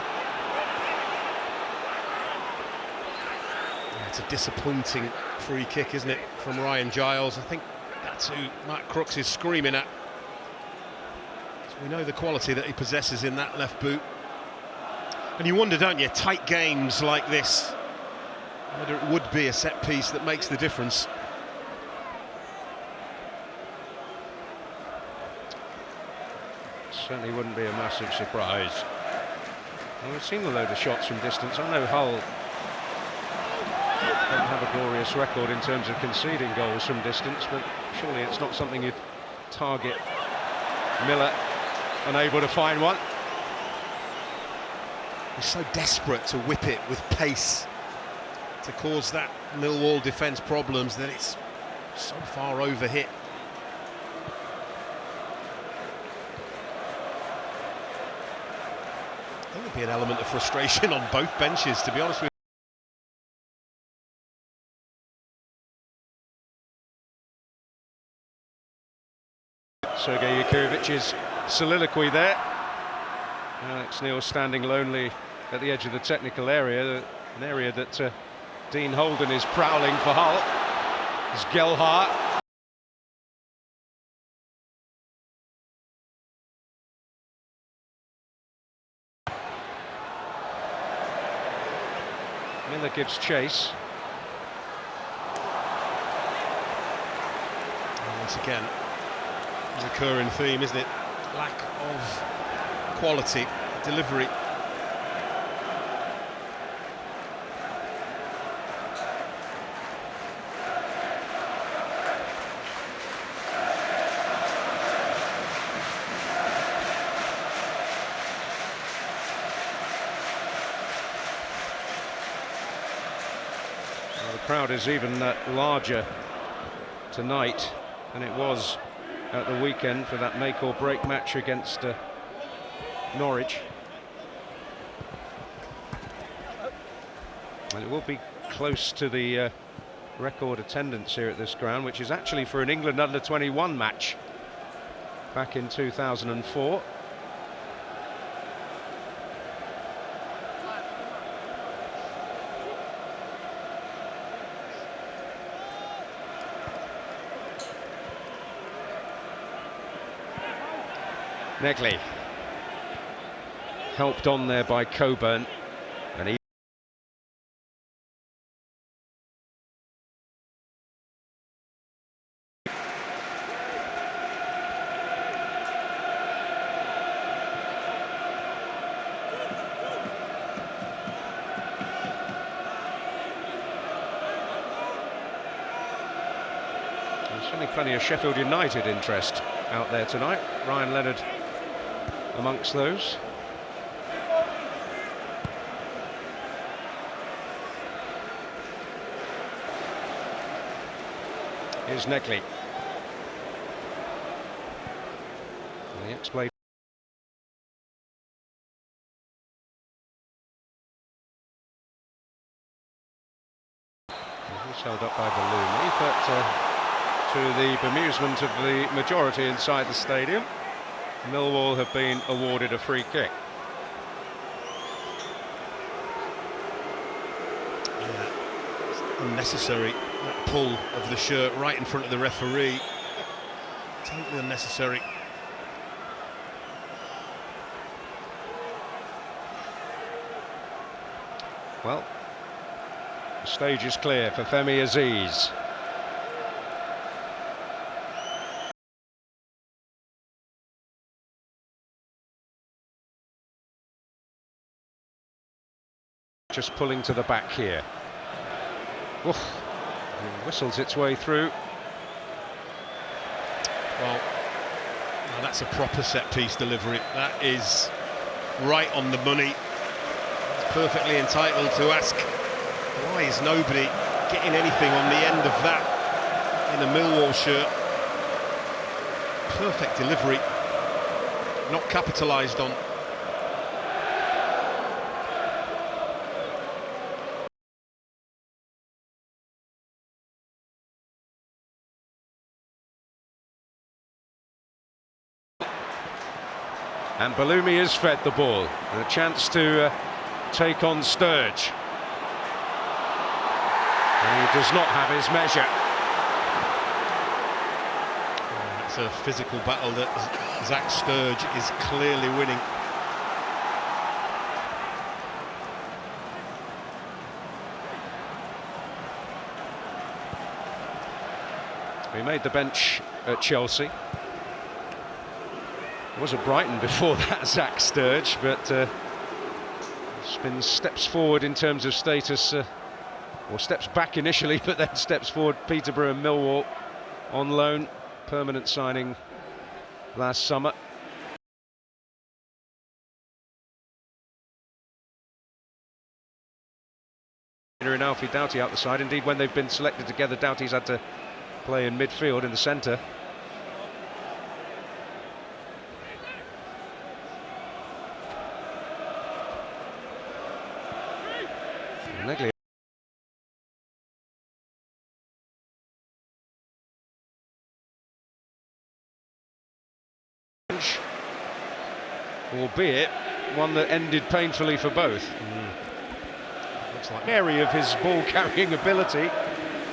Yeah, it's a disappointing free kick, isn't it, from Ryan Giles? I think that's who Matt Crooks is screaming at. We know the quality that he possesses in that left boot. And you wonder, don't you, tight games like this, whether it would be a set piece that makes the difference. Certainly wouldn't be a massive surprise. Well, we've seen a load of shots from distance. I know Hull don't have a glorious record in terms of conceding goals from distance, but surely it's not something you'd target. Miller unable to find one. He's so desperate to whip it with pace to cause that Millwall defence problems that it's so far over hit. I think there'd be an element of frustration on both benches, to be honest with you. Sergei Yakirovic's soliloquy there. Alex Neil standing lonely at the edge of the technical area, an area that Dean Holden is prowling for Hull. It's Gelhardt. Miller gives chase. And once again, a recurring theme, isn't it? Lack of quality, delivery. The crowd is even larger tonight than it was at the weekend for that make or break match against Norwich. And it will be close to the record attendance here at this ground, which is actually for an England under-21 match back in 2004. Negley, helped on there by Coburn, and he there's certainly plenty of Sheffield United interest out there tonight. Ryan Leonard amongst those. Here's Negley. The ex-blade. He's held up by Ballooney, but to the bemusement of the majority inside the stadium, Millwall have been awarded a free kick. Yeah, it's unnecessary, that pull of the shirt right in front of the referee. Totally unnecessary. Well, the stage is clear for Femi Aziz. Just pulling to the back here. Oof. It whistles its way through. Well, now that's a proper set-piece delivery. That is right on the money. It's perfectly entitled to ask, why is nobody getting anything on the end of that in a Millwall shirt? Perfect delivery, not capitalised on. And Balloumi is fed the ball, and a chance to take on Sturge. And he does not have his measure. It's a physical battle that Zach Sturge is clearly winning. He made the bench at Chelsea. It was at Brighton before that, Zach Sturge, but it's been steps forward in terms of status, or steps back initially, but then steps forward. Peterborough and Millwall on loan, permanent signing last summer. And Alfie Doughty out the side. Indeed, when they've been selected together, Doughty's had to play in midfield in the centre. Negley. Albeit one that ended painfully for both. Looks like area of his ball-carrying ability,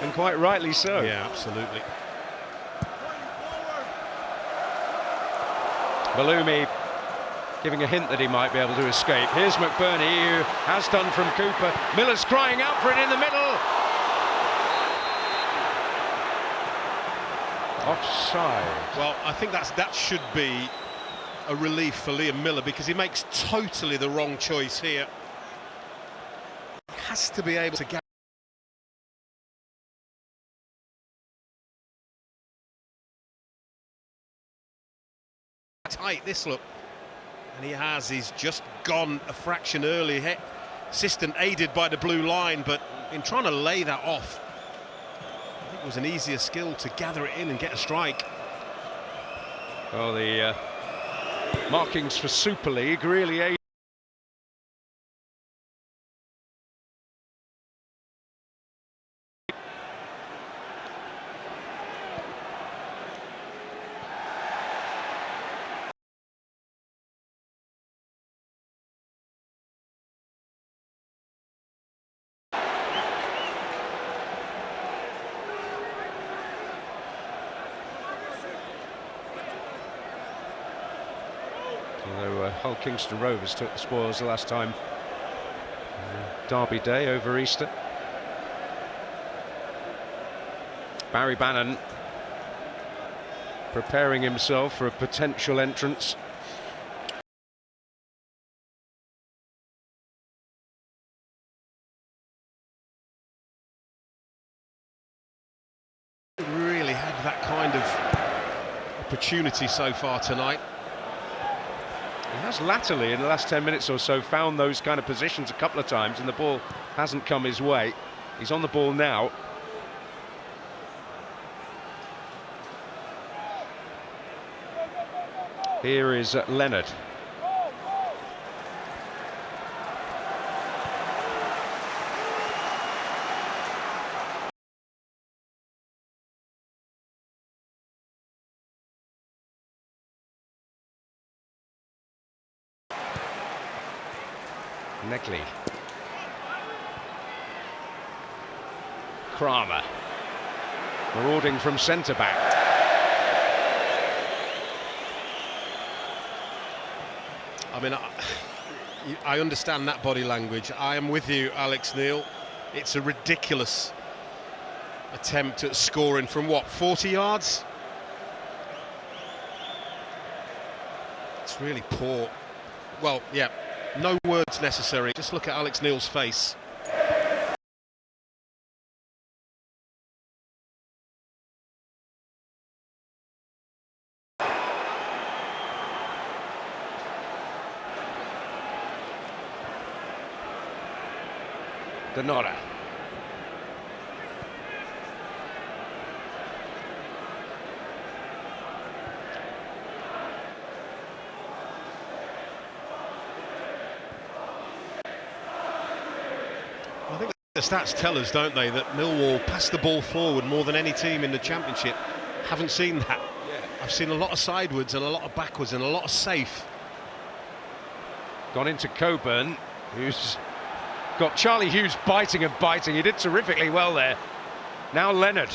and quite rightly so. Yeah, absolutely. Bellumi giving a hint that he might be able to escape. Here's McBurney, who has done from Cooper. Miller's crying out for it in the middle. Offside. Well, I think that should be a relief for Liam Miller, because he makes totally the wrong choice here. Has to be able to get tight this look, and he has. He's just gone a fraction early. Assistant aided by the blue line, but in trying to lay that off, I think it was an easier skill to gather it in and get a strike. Well, the markings for Super League really aid. Although Hull Kingston Rovers took the spoils the last time, Derby Day over Easter. Barry Bannon preparing himself for a potential entrance. Really had that kind of opportunity so far tonight. He has latterly, in the last 10 minutes or so, found those kind of positions a couple of times, and the ball hasn't come his way. He's on the ball now. Here is Leonard. Neckley. Kramer. Marauding from centre-back. I mean, I understand that body language. I am with you, Alex Neil. It's a ridiculous attempt at scoring from, what, 40 yards? It's really poor. Well, yeah. No words necessary. Just look at Alex Neil's face. Denora. I think the stats tell us, don't they, that Millwall pass the ball forward more than any team in the Championship. Haven't seen that. Yeah. I've seen a lot of sidewards and a lot of backwards and a lot of safe. Gone into Coburn, who's got Charlie Hughes biting and biting. He did terrifically well there. Now Leonard.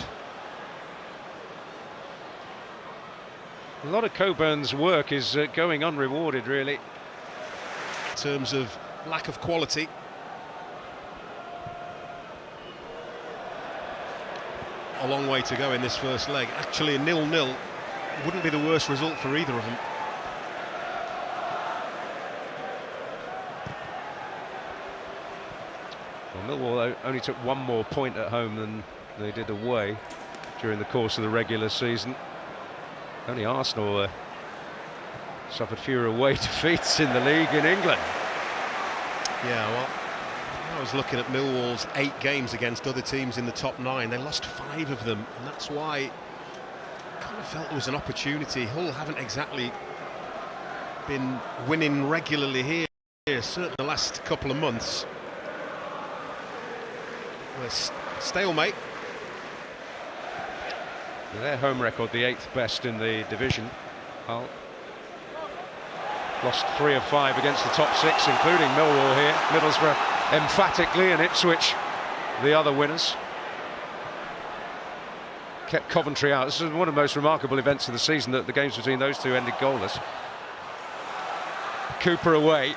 A lot of Coburn's work is going unrewarded, really. In terms of lack of quality. A long way to go in this first leg. Actually, a 0-0 wouldn't be the worst result for either of them. Well, Millwall only took one more point at home than they did away during the course of the regular season. Only Arsenal suffered fewer away defeats in the league in England. Yeah, well, I was looking at Millwall's 8 games against other teams in the top 9. They lost 5 of them, and that's why I kind of felt there was an opportunity. Hull haven't exactly been winning regularly here, certainly the last couple of months. Stalemate. Their home record, the 8th best in the division. Hull. Lost 3 of 5 against the top 6, including Millwall here. Middlesbrough emphatically, and Ipswich the other winners. Kept Coventry out. This is one of the most remarkable events of the season, that the games between those two ended goalless. Cooper away.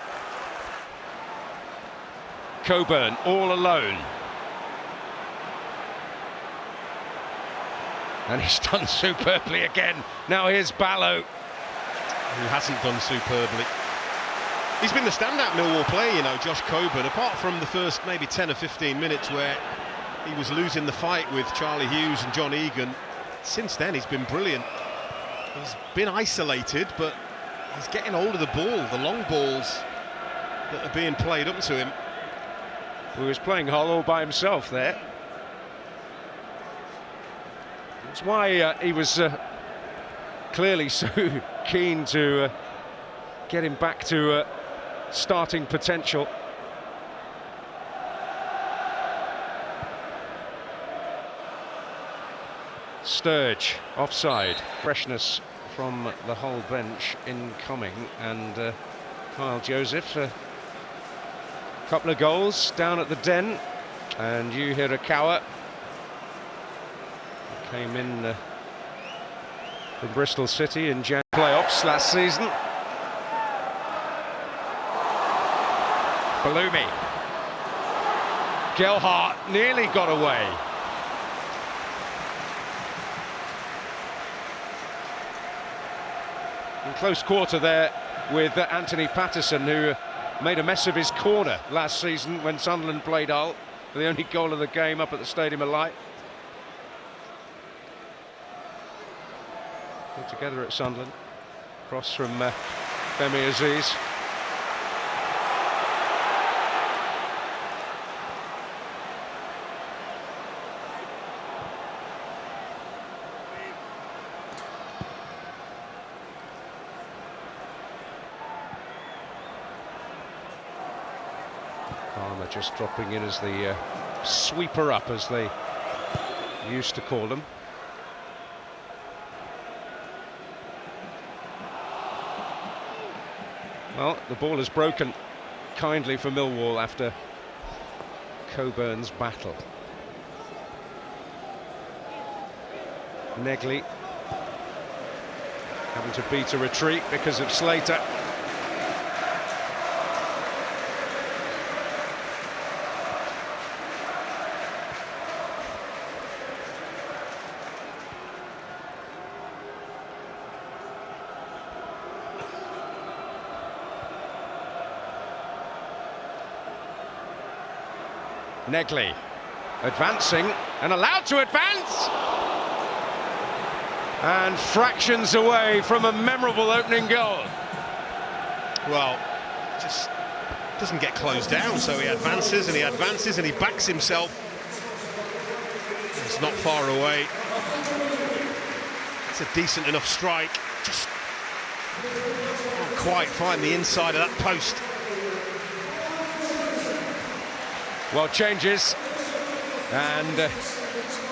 Coburn all alone. And he's done superbly again. Now here's Ballo. Who hasn't done superbly. He's been the standout Millwall player, you know, Josh Coburn, apart from the first maybe 10 or 15 minutes where he was losing the fight with Charlie Hughes and John Egan. Since then, he's been brilliant. He's been isolated, but he's getting hold of the ball, the long balls that are being played up to him. Who was playing Hull all by himself there. That's why he was clearly so keen to get him back to starting potential. Sturge offside. Freshness from the Hull bench incoming, and Kyle Joseph, a couple of goals down at the Den, and Yu Hirakawa came in from Bristol City in Jan playoffs last season. Balumi. Gelhardt nearly got away. In close quarter there with Anthony Patterson, who made a mess of his corner last season when Sunderland played Hull for the only goal of the game up at the Stadium of Light. All together at Sunderland. Cross from Femi Aziz. Palmer just dropping in as the sweeper up, as they used to call them. Well, the ball is broken kindly for Millwall after Coburn's battle. Negley having to beat a retreat because of Slater. Negley advancing and allowed to advance, and fractions away from a memorable opening goal. Well, just doesn't get closed down, so he advances and he advances and he backs himself. It's not far away. It's a decent enough strike. Just can't quite find the inside of that post. Well, changes, and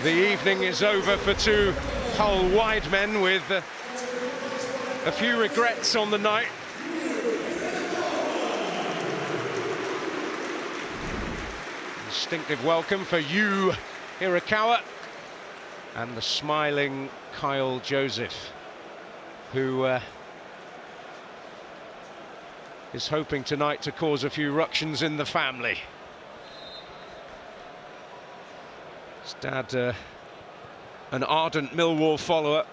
the evening is over for two Hull wide men, with a few regrets on the night. Instinctive welcome for Yu Hirakawa, and the smiling Kyle Joseph, who is hoping tonight to cause a few ructions in the family. His dad, an ardent Millwall follower.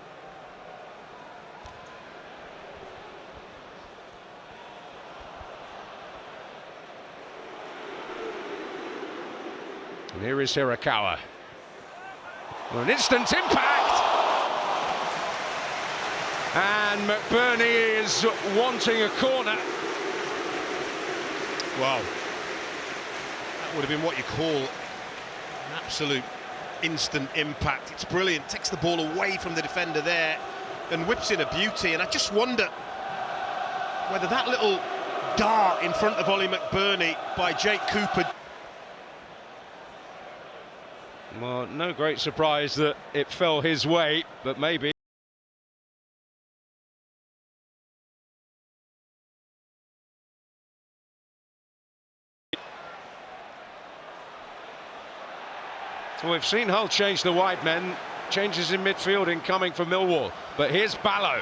And here is Hirakawa. Well, an instant impact! And McBurney is wanting a corner. Wow. That would have been what you call an absolute instant impact. It's brilliant. Takes the ball away from the defender there and whips in a beauty. And I just wonder whether that little dart in front of Ollie McBurney by Jake Cooper. Well, no great surprise that it fell his way, but maybe. Well, we've seen Hull change the wide men, changes in midfield incoming for Millwall. But here's Ballo.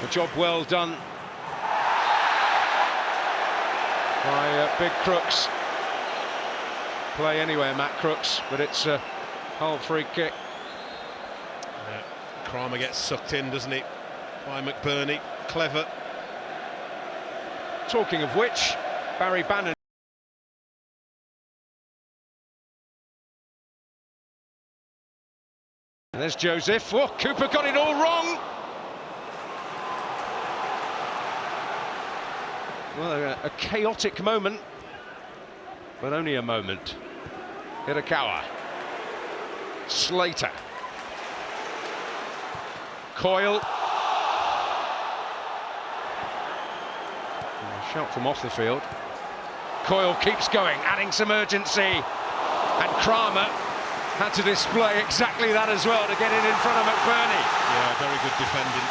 The job well done by Big Crooks. Play anywhere, Matt Crooks, but it's a Hull free kick. Yeah. Kramer gets sucked in, doesn't he, by McBurney. Clever. Talking of which, Barry Bannon. And there's Joseph. Oh, Cooper got it all wrong. Well, a chaotic moment, but only a moment. Hirakawa. Slater. Coyle. Shout from off the field. Coyle keeps going, adding some urgency. And Kramer had to display exactly that as well to get in front of McBurney. Yeah, very good defending.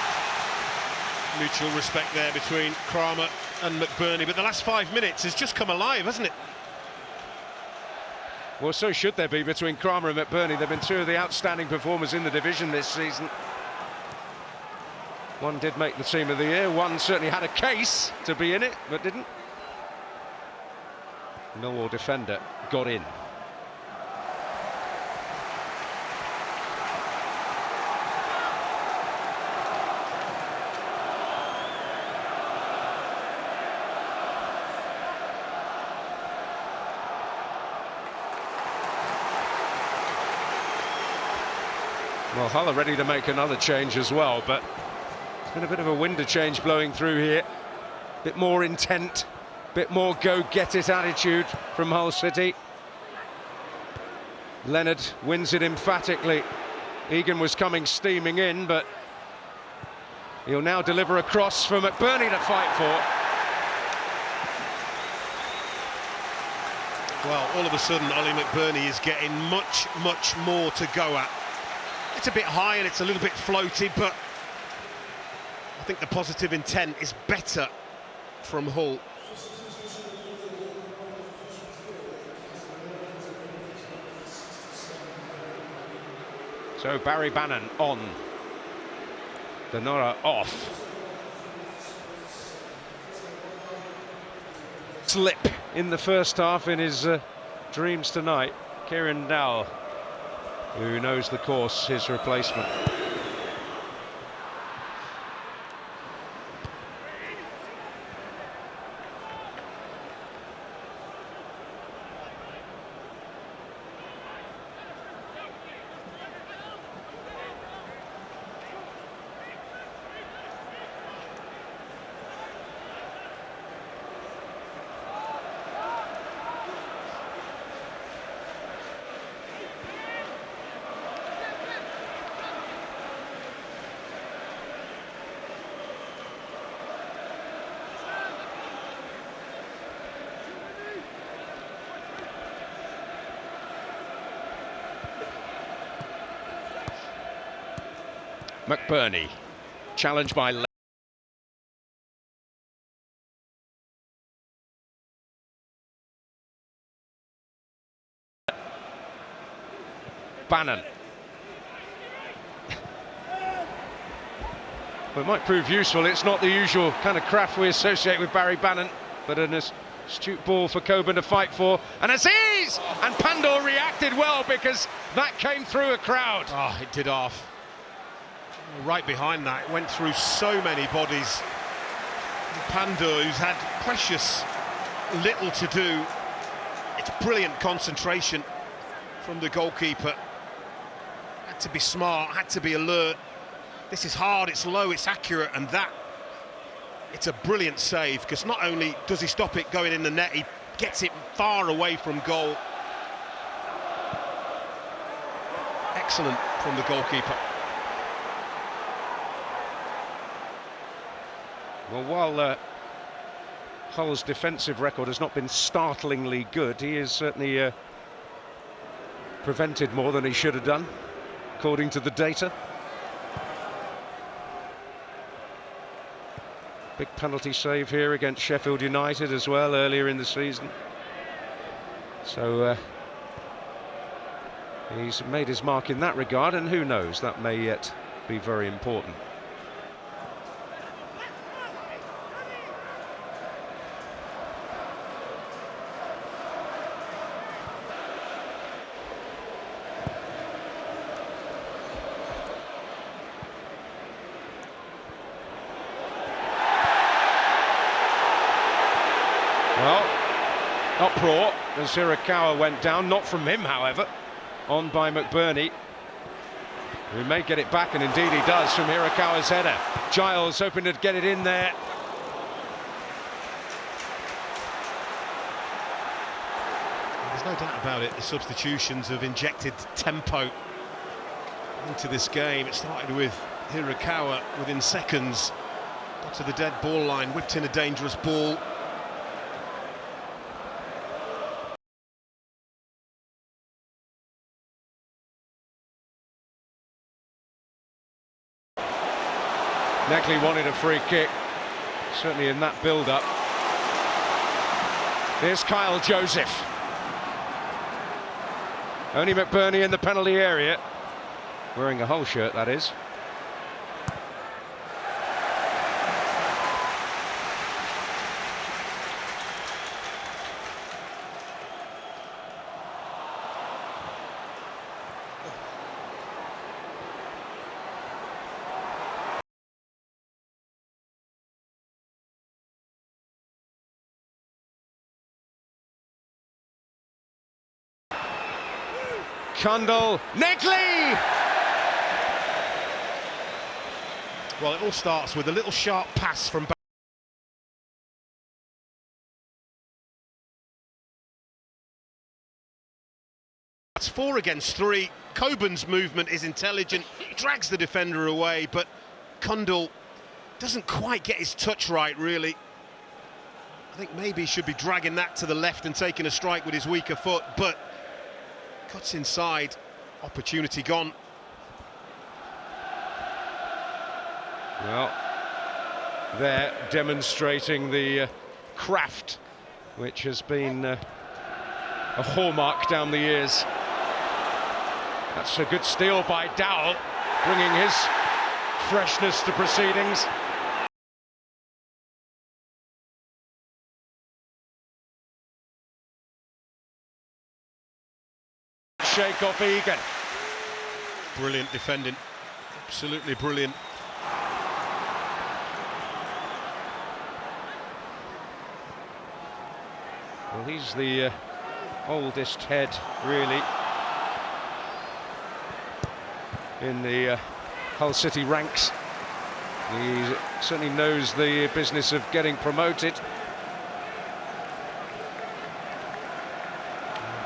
Mutual respect there between Kramer and McBurney, but the last 5 minutes has just come alive, hasn't it? Well, so should there be between Kramer and McBurney. They've been two of the outstanding performers in the division this season. One did make the team of the year, one certainly had a case to be in it, but didn't. Millwall defender got in. Well, Hull are ready to make another change as well, but it's been a bit of a wind of change blowing through here. Bit more intent, bit more go-get-it attitude from Hull City. Leonard wins it emphatically. Egan was coming steaming in, but he'll now deliver a cross for McBurney to fight for. Well, all of a sudden, Ollie McBurney is getting much, much more to go at. It's a bit high and it's a little bit floaty, but I think the positive intent is better from Hull. So Barry Bannon on. Denora off. Slip in the first half in his dreams tonight. Kieran Dowell, who knows the course, his replacement. McBurney, challenged by Bannon. Well, it might prove useful. It's not the usual kind of craft we associate with Barry Bannon, but an astute ball for Coburn to fight for. And Aziz! And Pandor reacted well because that came through a crowd. Oh, it did half. Right behind that, it went through so many bodies. Pandor, who's had precious little to do. It's brilliant concentration from the goalkeeper. Had to be smart, had to be alert. This is hard, it's low, it's accurate, and that, it's a brilliant save, because not only does he stop it going in the net, he gets it far away from goal. Excellent from the goalkeeper. Well, while Hull's defensive record has not been startlingly good, he has certainly prevented more than he should have done, according to the data. Big penalty save here against Sheffield United as well earlier in the season. So he's made his mark in that regard, and who knows, that may yet be very important. Well, uproar as Hirakawa went down, not from him, however, on by McBurney, who may get it back, and indeed he does from Hirakawa's header. Giles hoping to get it in there. There's no doubt about it, the substitutions have injected tempo into this game. It started with Hirakawa within seconds, got to the dead ball line, whipped in a dangerous ball. Neckley wanted a free kick, certainly in that build-up. Here's Kyle Joseph. Only McBurney in the penalty area, wearing a Hull shirt, that is. Kundal, Neckley! Well, it all starts with a little sharp pass from back. That's 4 against 3. Coburn's movement is intelligent, drags the defender away, but Kundal doesn't quite get his touch right, really. I think maybe he should be dragging that to the left and taking a strike with his weaker foot, but cuts inside, opportunity gone. Well, they're demonstrating the craft, which has been a hallmark down the years. That's a good steal by Dowell, bringing his freshness to proceedings. Shake off Egan. Brilliant defending, absolutely brilliant. Well, he's the oldest head, really, in the Hull City ranks. He certainly knows the business of getting promoted.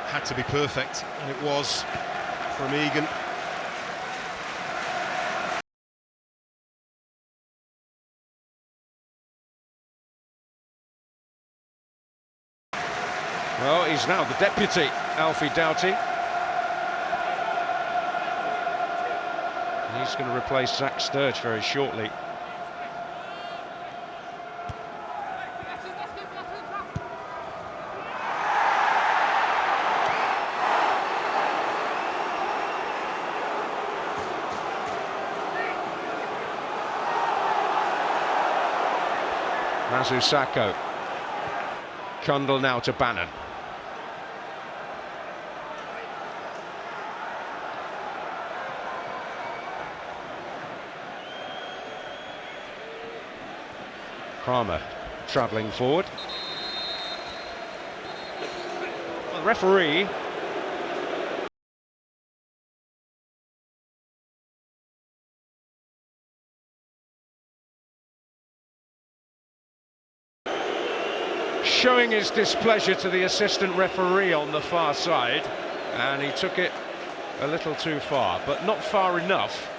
Had to be perfect, and it was from Egan. Well, he's now the deputy, Alfie Doughty. He's going to replace Zach Sturge very shortly. Mazusako. Kundal now to Bannon. Kramer travelling forward. Well, the referee showing his displeasure to the assistant referee on the far side, and he took it a little too far, but not far enough.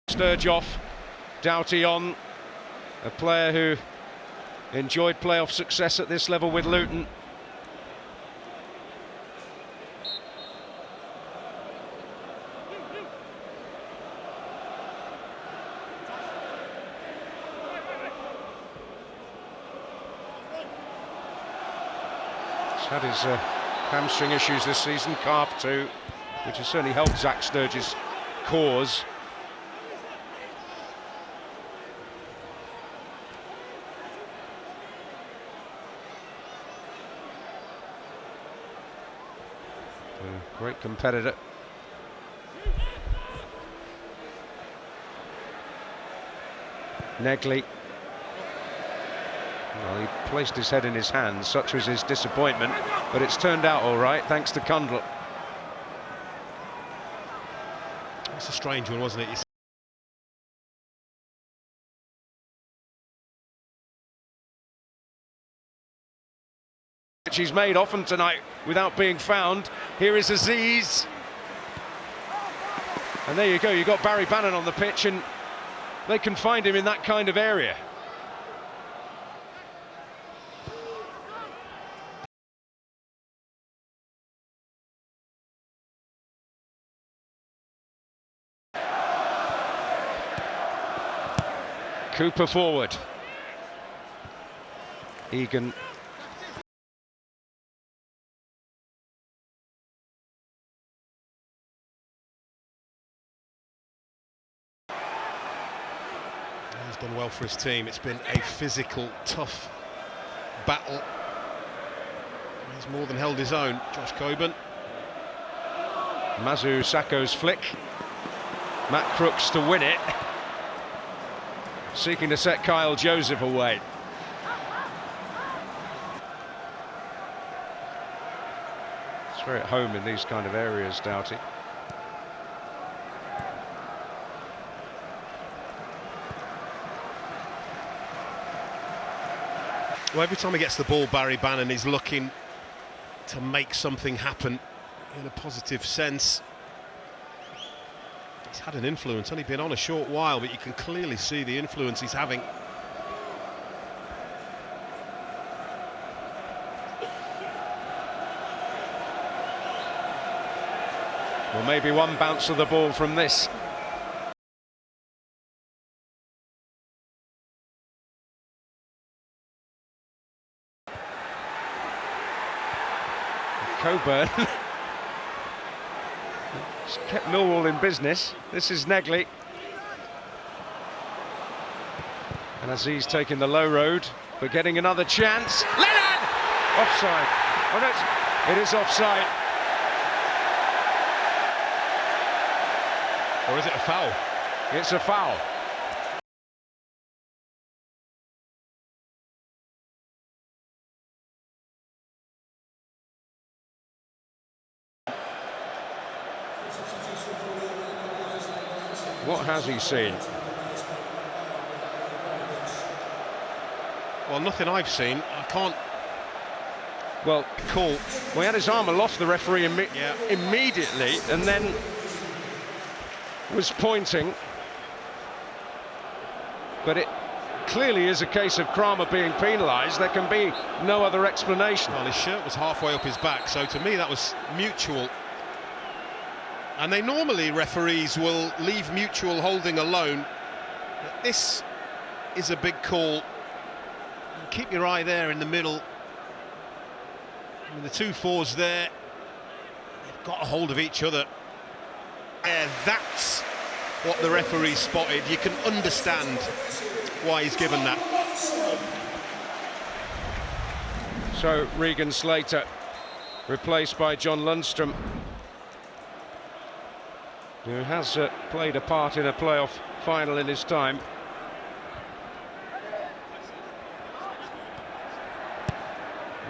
Sturge off, Doughty on, a player who enjoyed playoff success at this level with Luton. had his hamstring issues this season, calf too, which has certainly helped Zach Sturge's cause. A great competitor. Negley. Well, he placed his head in his hands, such was his disappointment, but it's turned out all right, thanks to Kundl. It's a strange one, wasn't it? He's made often tonight without being found. Here is Aziz. And there you go, you've got Barry Bannon on the pitch, and they can find him in that kind of area. Cooper forward. Egan. He's done well for his team. It's been a physical, tough battle. He's more than held his own. Josh Coburn. Mazu Sakho's flick. Matt Crooks to win it. Seeking to set Kyle Joseph away. It's very at home in these kind of areas, Doughty. Well, every time he gets the ball, Barry Bannon is looking to make something happen in a positive sense. He's had an influence, only been on a short while, but you can clearly see the influence he's having. Well, maybe one bounce of the ball from this. Coburn. It's kept Millwall in business. This is Negley. And Aziz taking the low road, but getting another chance. Lennon! Offside. Oh no, it is offside. Or is it a foul? It's a foul. What has he seen? Well, nothing I've seen. I can't. Well, call. Well, he had his arm aloft, the referee immediately, and then was pointing. But it clearly is a case of Kramer being penalised. There can be no other explanation. Well, his shirt was halfway up his back, so to me that was mutual. And they normally, referees will leave mutual holding alone. But this is a big call. Keep your eye there in the middle. I mean, the two fours there, they've got a hold of each other. Yeah, that's what the referee spotted. You can understand why he's given that. So Regan Slater replaced by John Lundstrom, who has played a part in a playoff final in his time.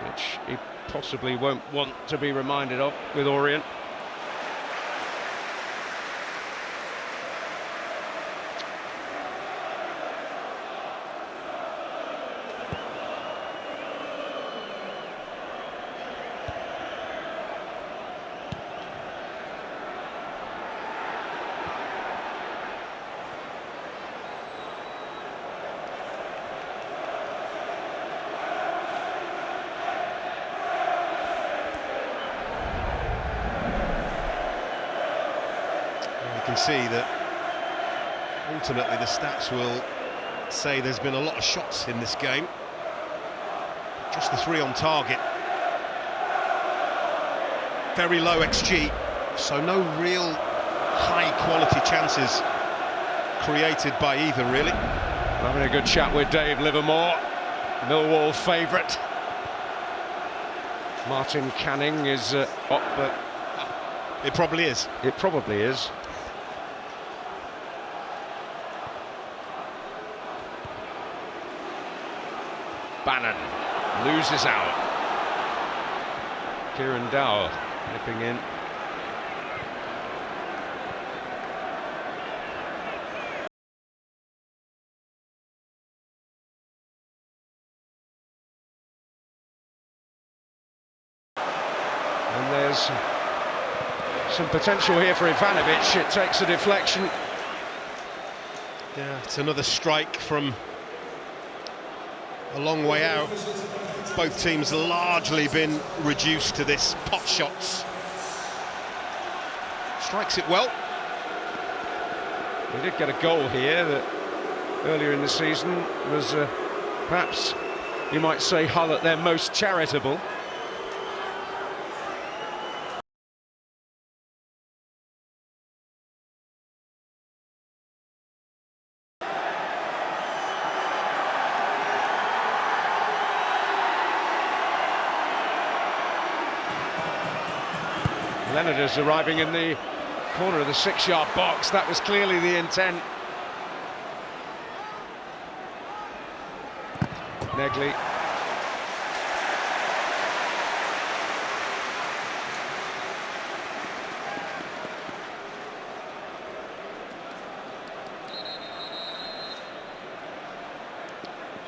Which he possibly won't want to be reminded of with Orient. You can see that ultimately the stats will say there's been a lot of shots in this game, just the 3 on target. very low XG, so no real high-quality chances created by either, really. Having a good chat with Dave Livermore, Millwall favourite. Martin Canning is up, but it probably is. It probably is. Bannon loses out. Kieran Dowell nipping in. And there's some potential here for Ivanovic. It takes a deflection. Yeah, it's another strike from a long way out. Both teams largely been reduced to this pot shots. Strikes it well. We did get a goal here that earlier in the season was perhaps, you might say, Hull at their most charitable. Leonard is arriving in the corner of the 6-yard box. That was clearly the intent. Negley.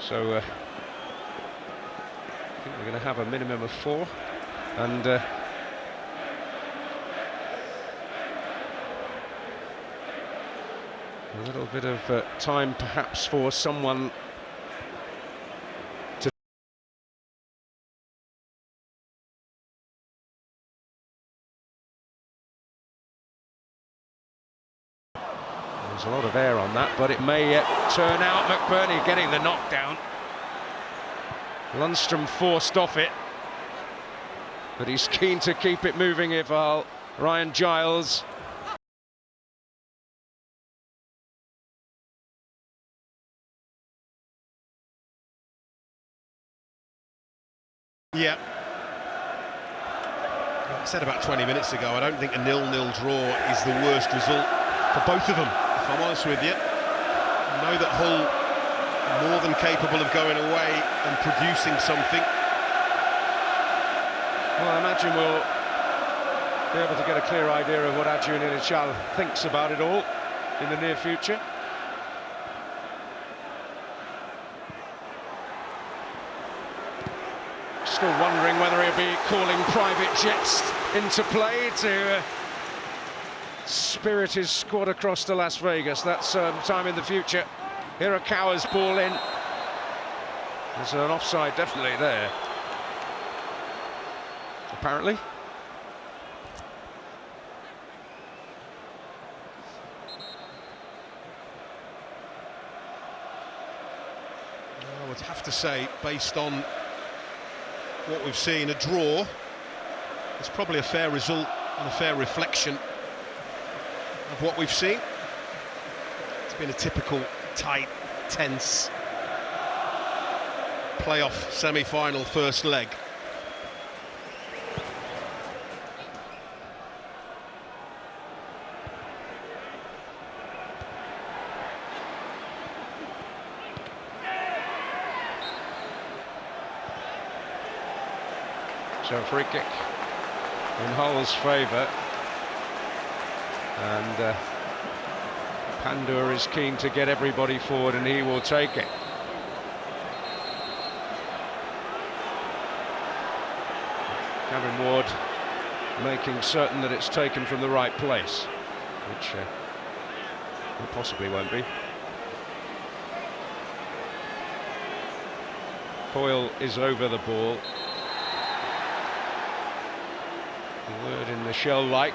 So I think we're going to have a minimum of 4, and a little bit of time perhaps for someone to... There's a lot of air on that, but it may turn out. McBurney getting the knockdown. Lundstrom forced off it, but he's keen to keep it moving. If Ryan Giles. Yeah. I said about 20 minutes ago, I don't think a 0-0 draw is the worst result for both of them, if I'm honest with you. I know that Hull are more than capable of going away and producing something. Well, I imagine we'll be able to get a clear idea of what Adrian Inichal thinks about it all in the near future. Still wondering whether he'll be calling private jets into play to spirit his squad across to Las Vegas. That's time in the future. Hirakawa's ball in. There's an offside definitely there, apparently. I would have to say, based on what we've seen, a draw is probably a fair result and a fair reflection of what we've seen. It's been a typical tight, tense playoff semi-final first leg. So a free kick in Hull's favour, and Pandur is keen to get everybody forward, and he will take it. Cameron Ward making certain that it's taken from the right place, which it possibly won't be. Coyle is over the ball. The word in the shell like.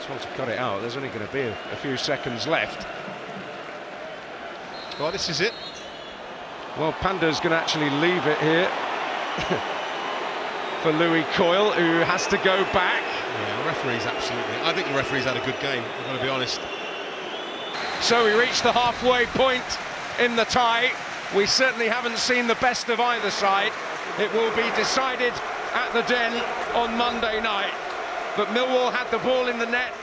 Just want to cut it out. There's only going to be a few seconds left. Well, this is it. Well, Panda's going to actually leave it here for Louis Coyle, who has to go back. Yeah, the referee's absolutely... I think the referee's had a good game, I've got to be honest. So we reach the halfway point in the tie. We certainly haven't seen the best of either side. It will be decided at the Den on Monday night. But Millwall had the ball in the net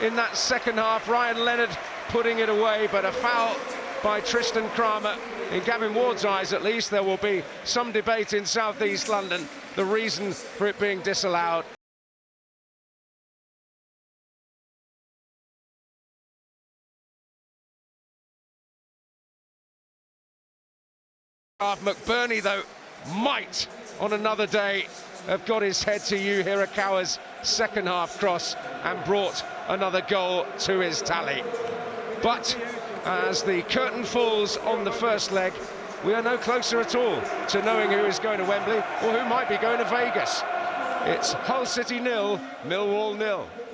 in that second half. Ryan Leonard putting it away, but a foul by Tristan Kramer. In Gavin Ward's eyes, at least, there will be some debate in South East London, the reason for it being disallowed. McBurney, though, might, on another day, have got his head to Yu Hirakawa's second half cross and brought another goal to his tally. But as the curtain falls on the first leg, we are no closer at all to knowing who is going to Wembley or who might be going to Vegas. It's Hull City 0, Millwall 0.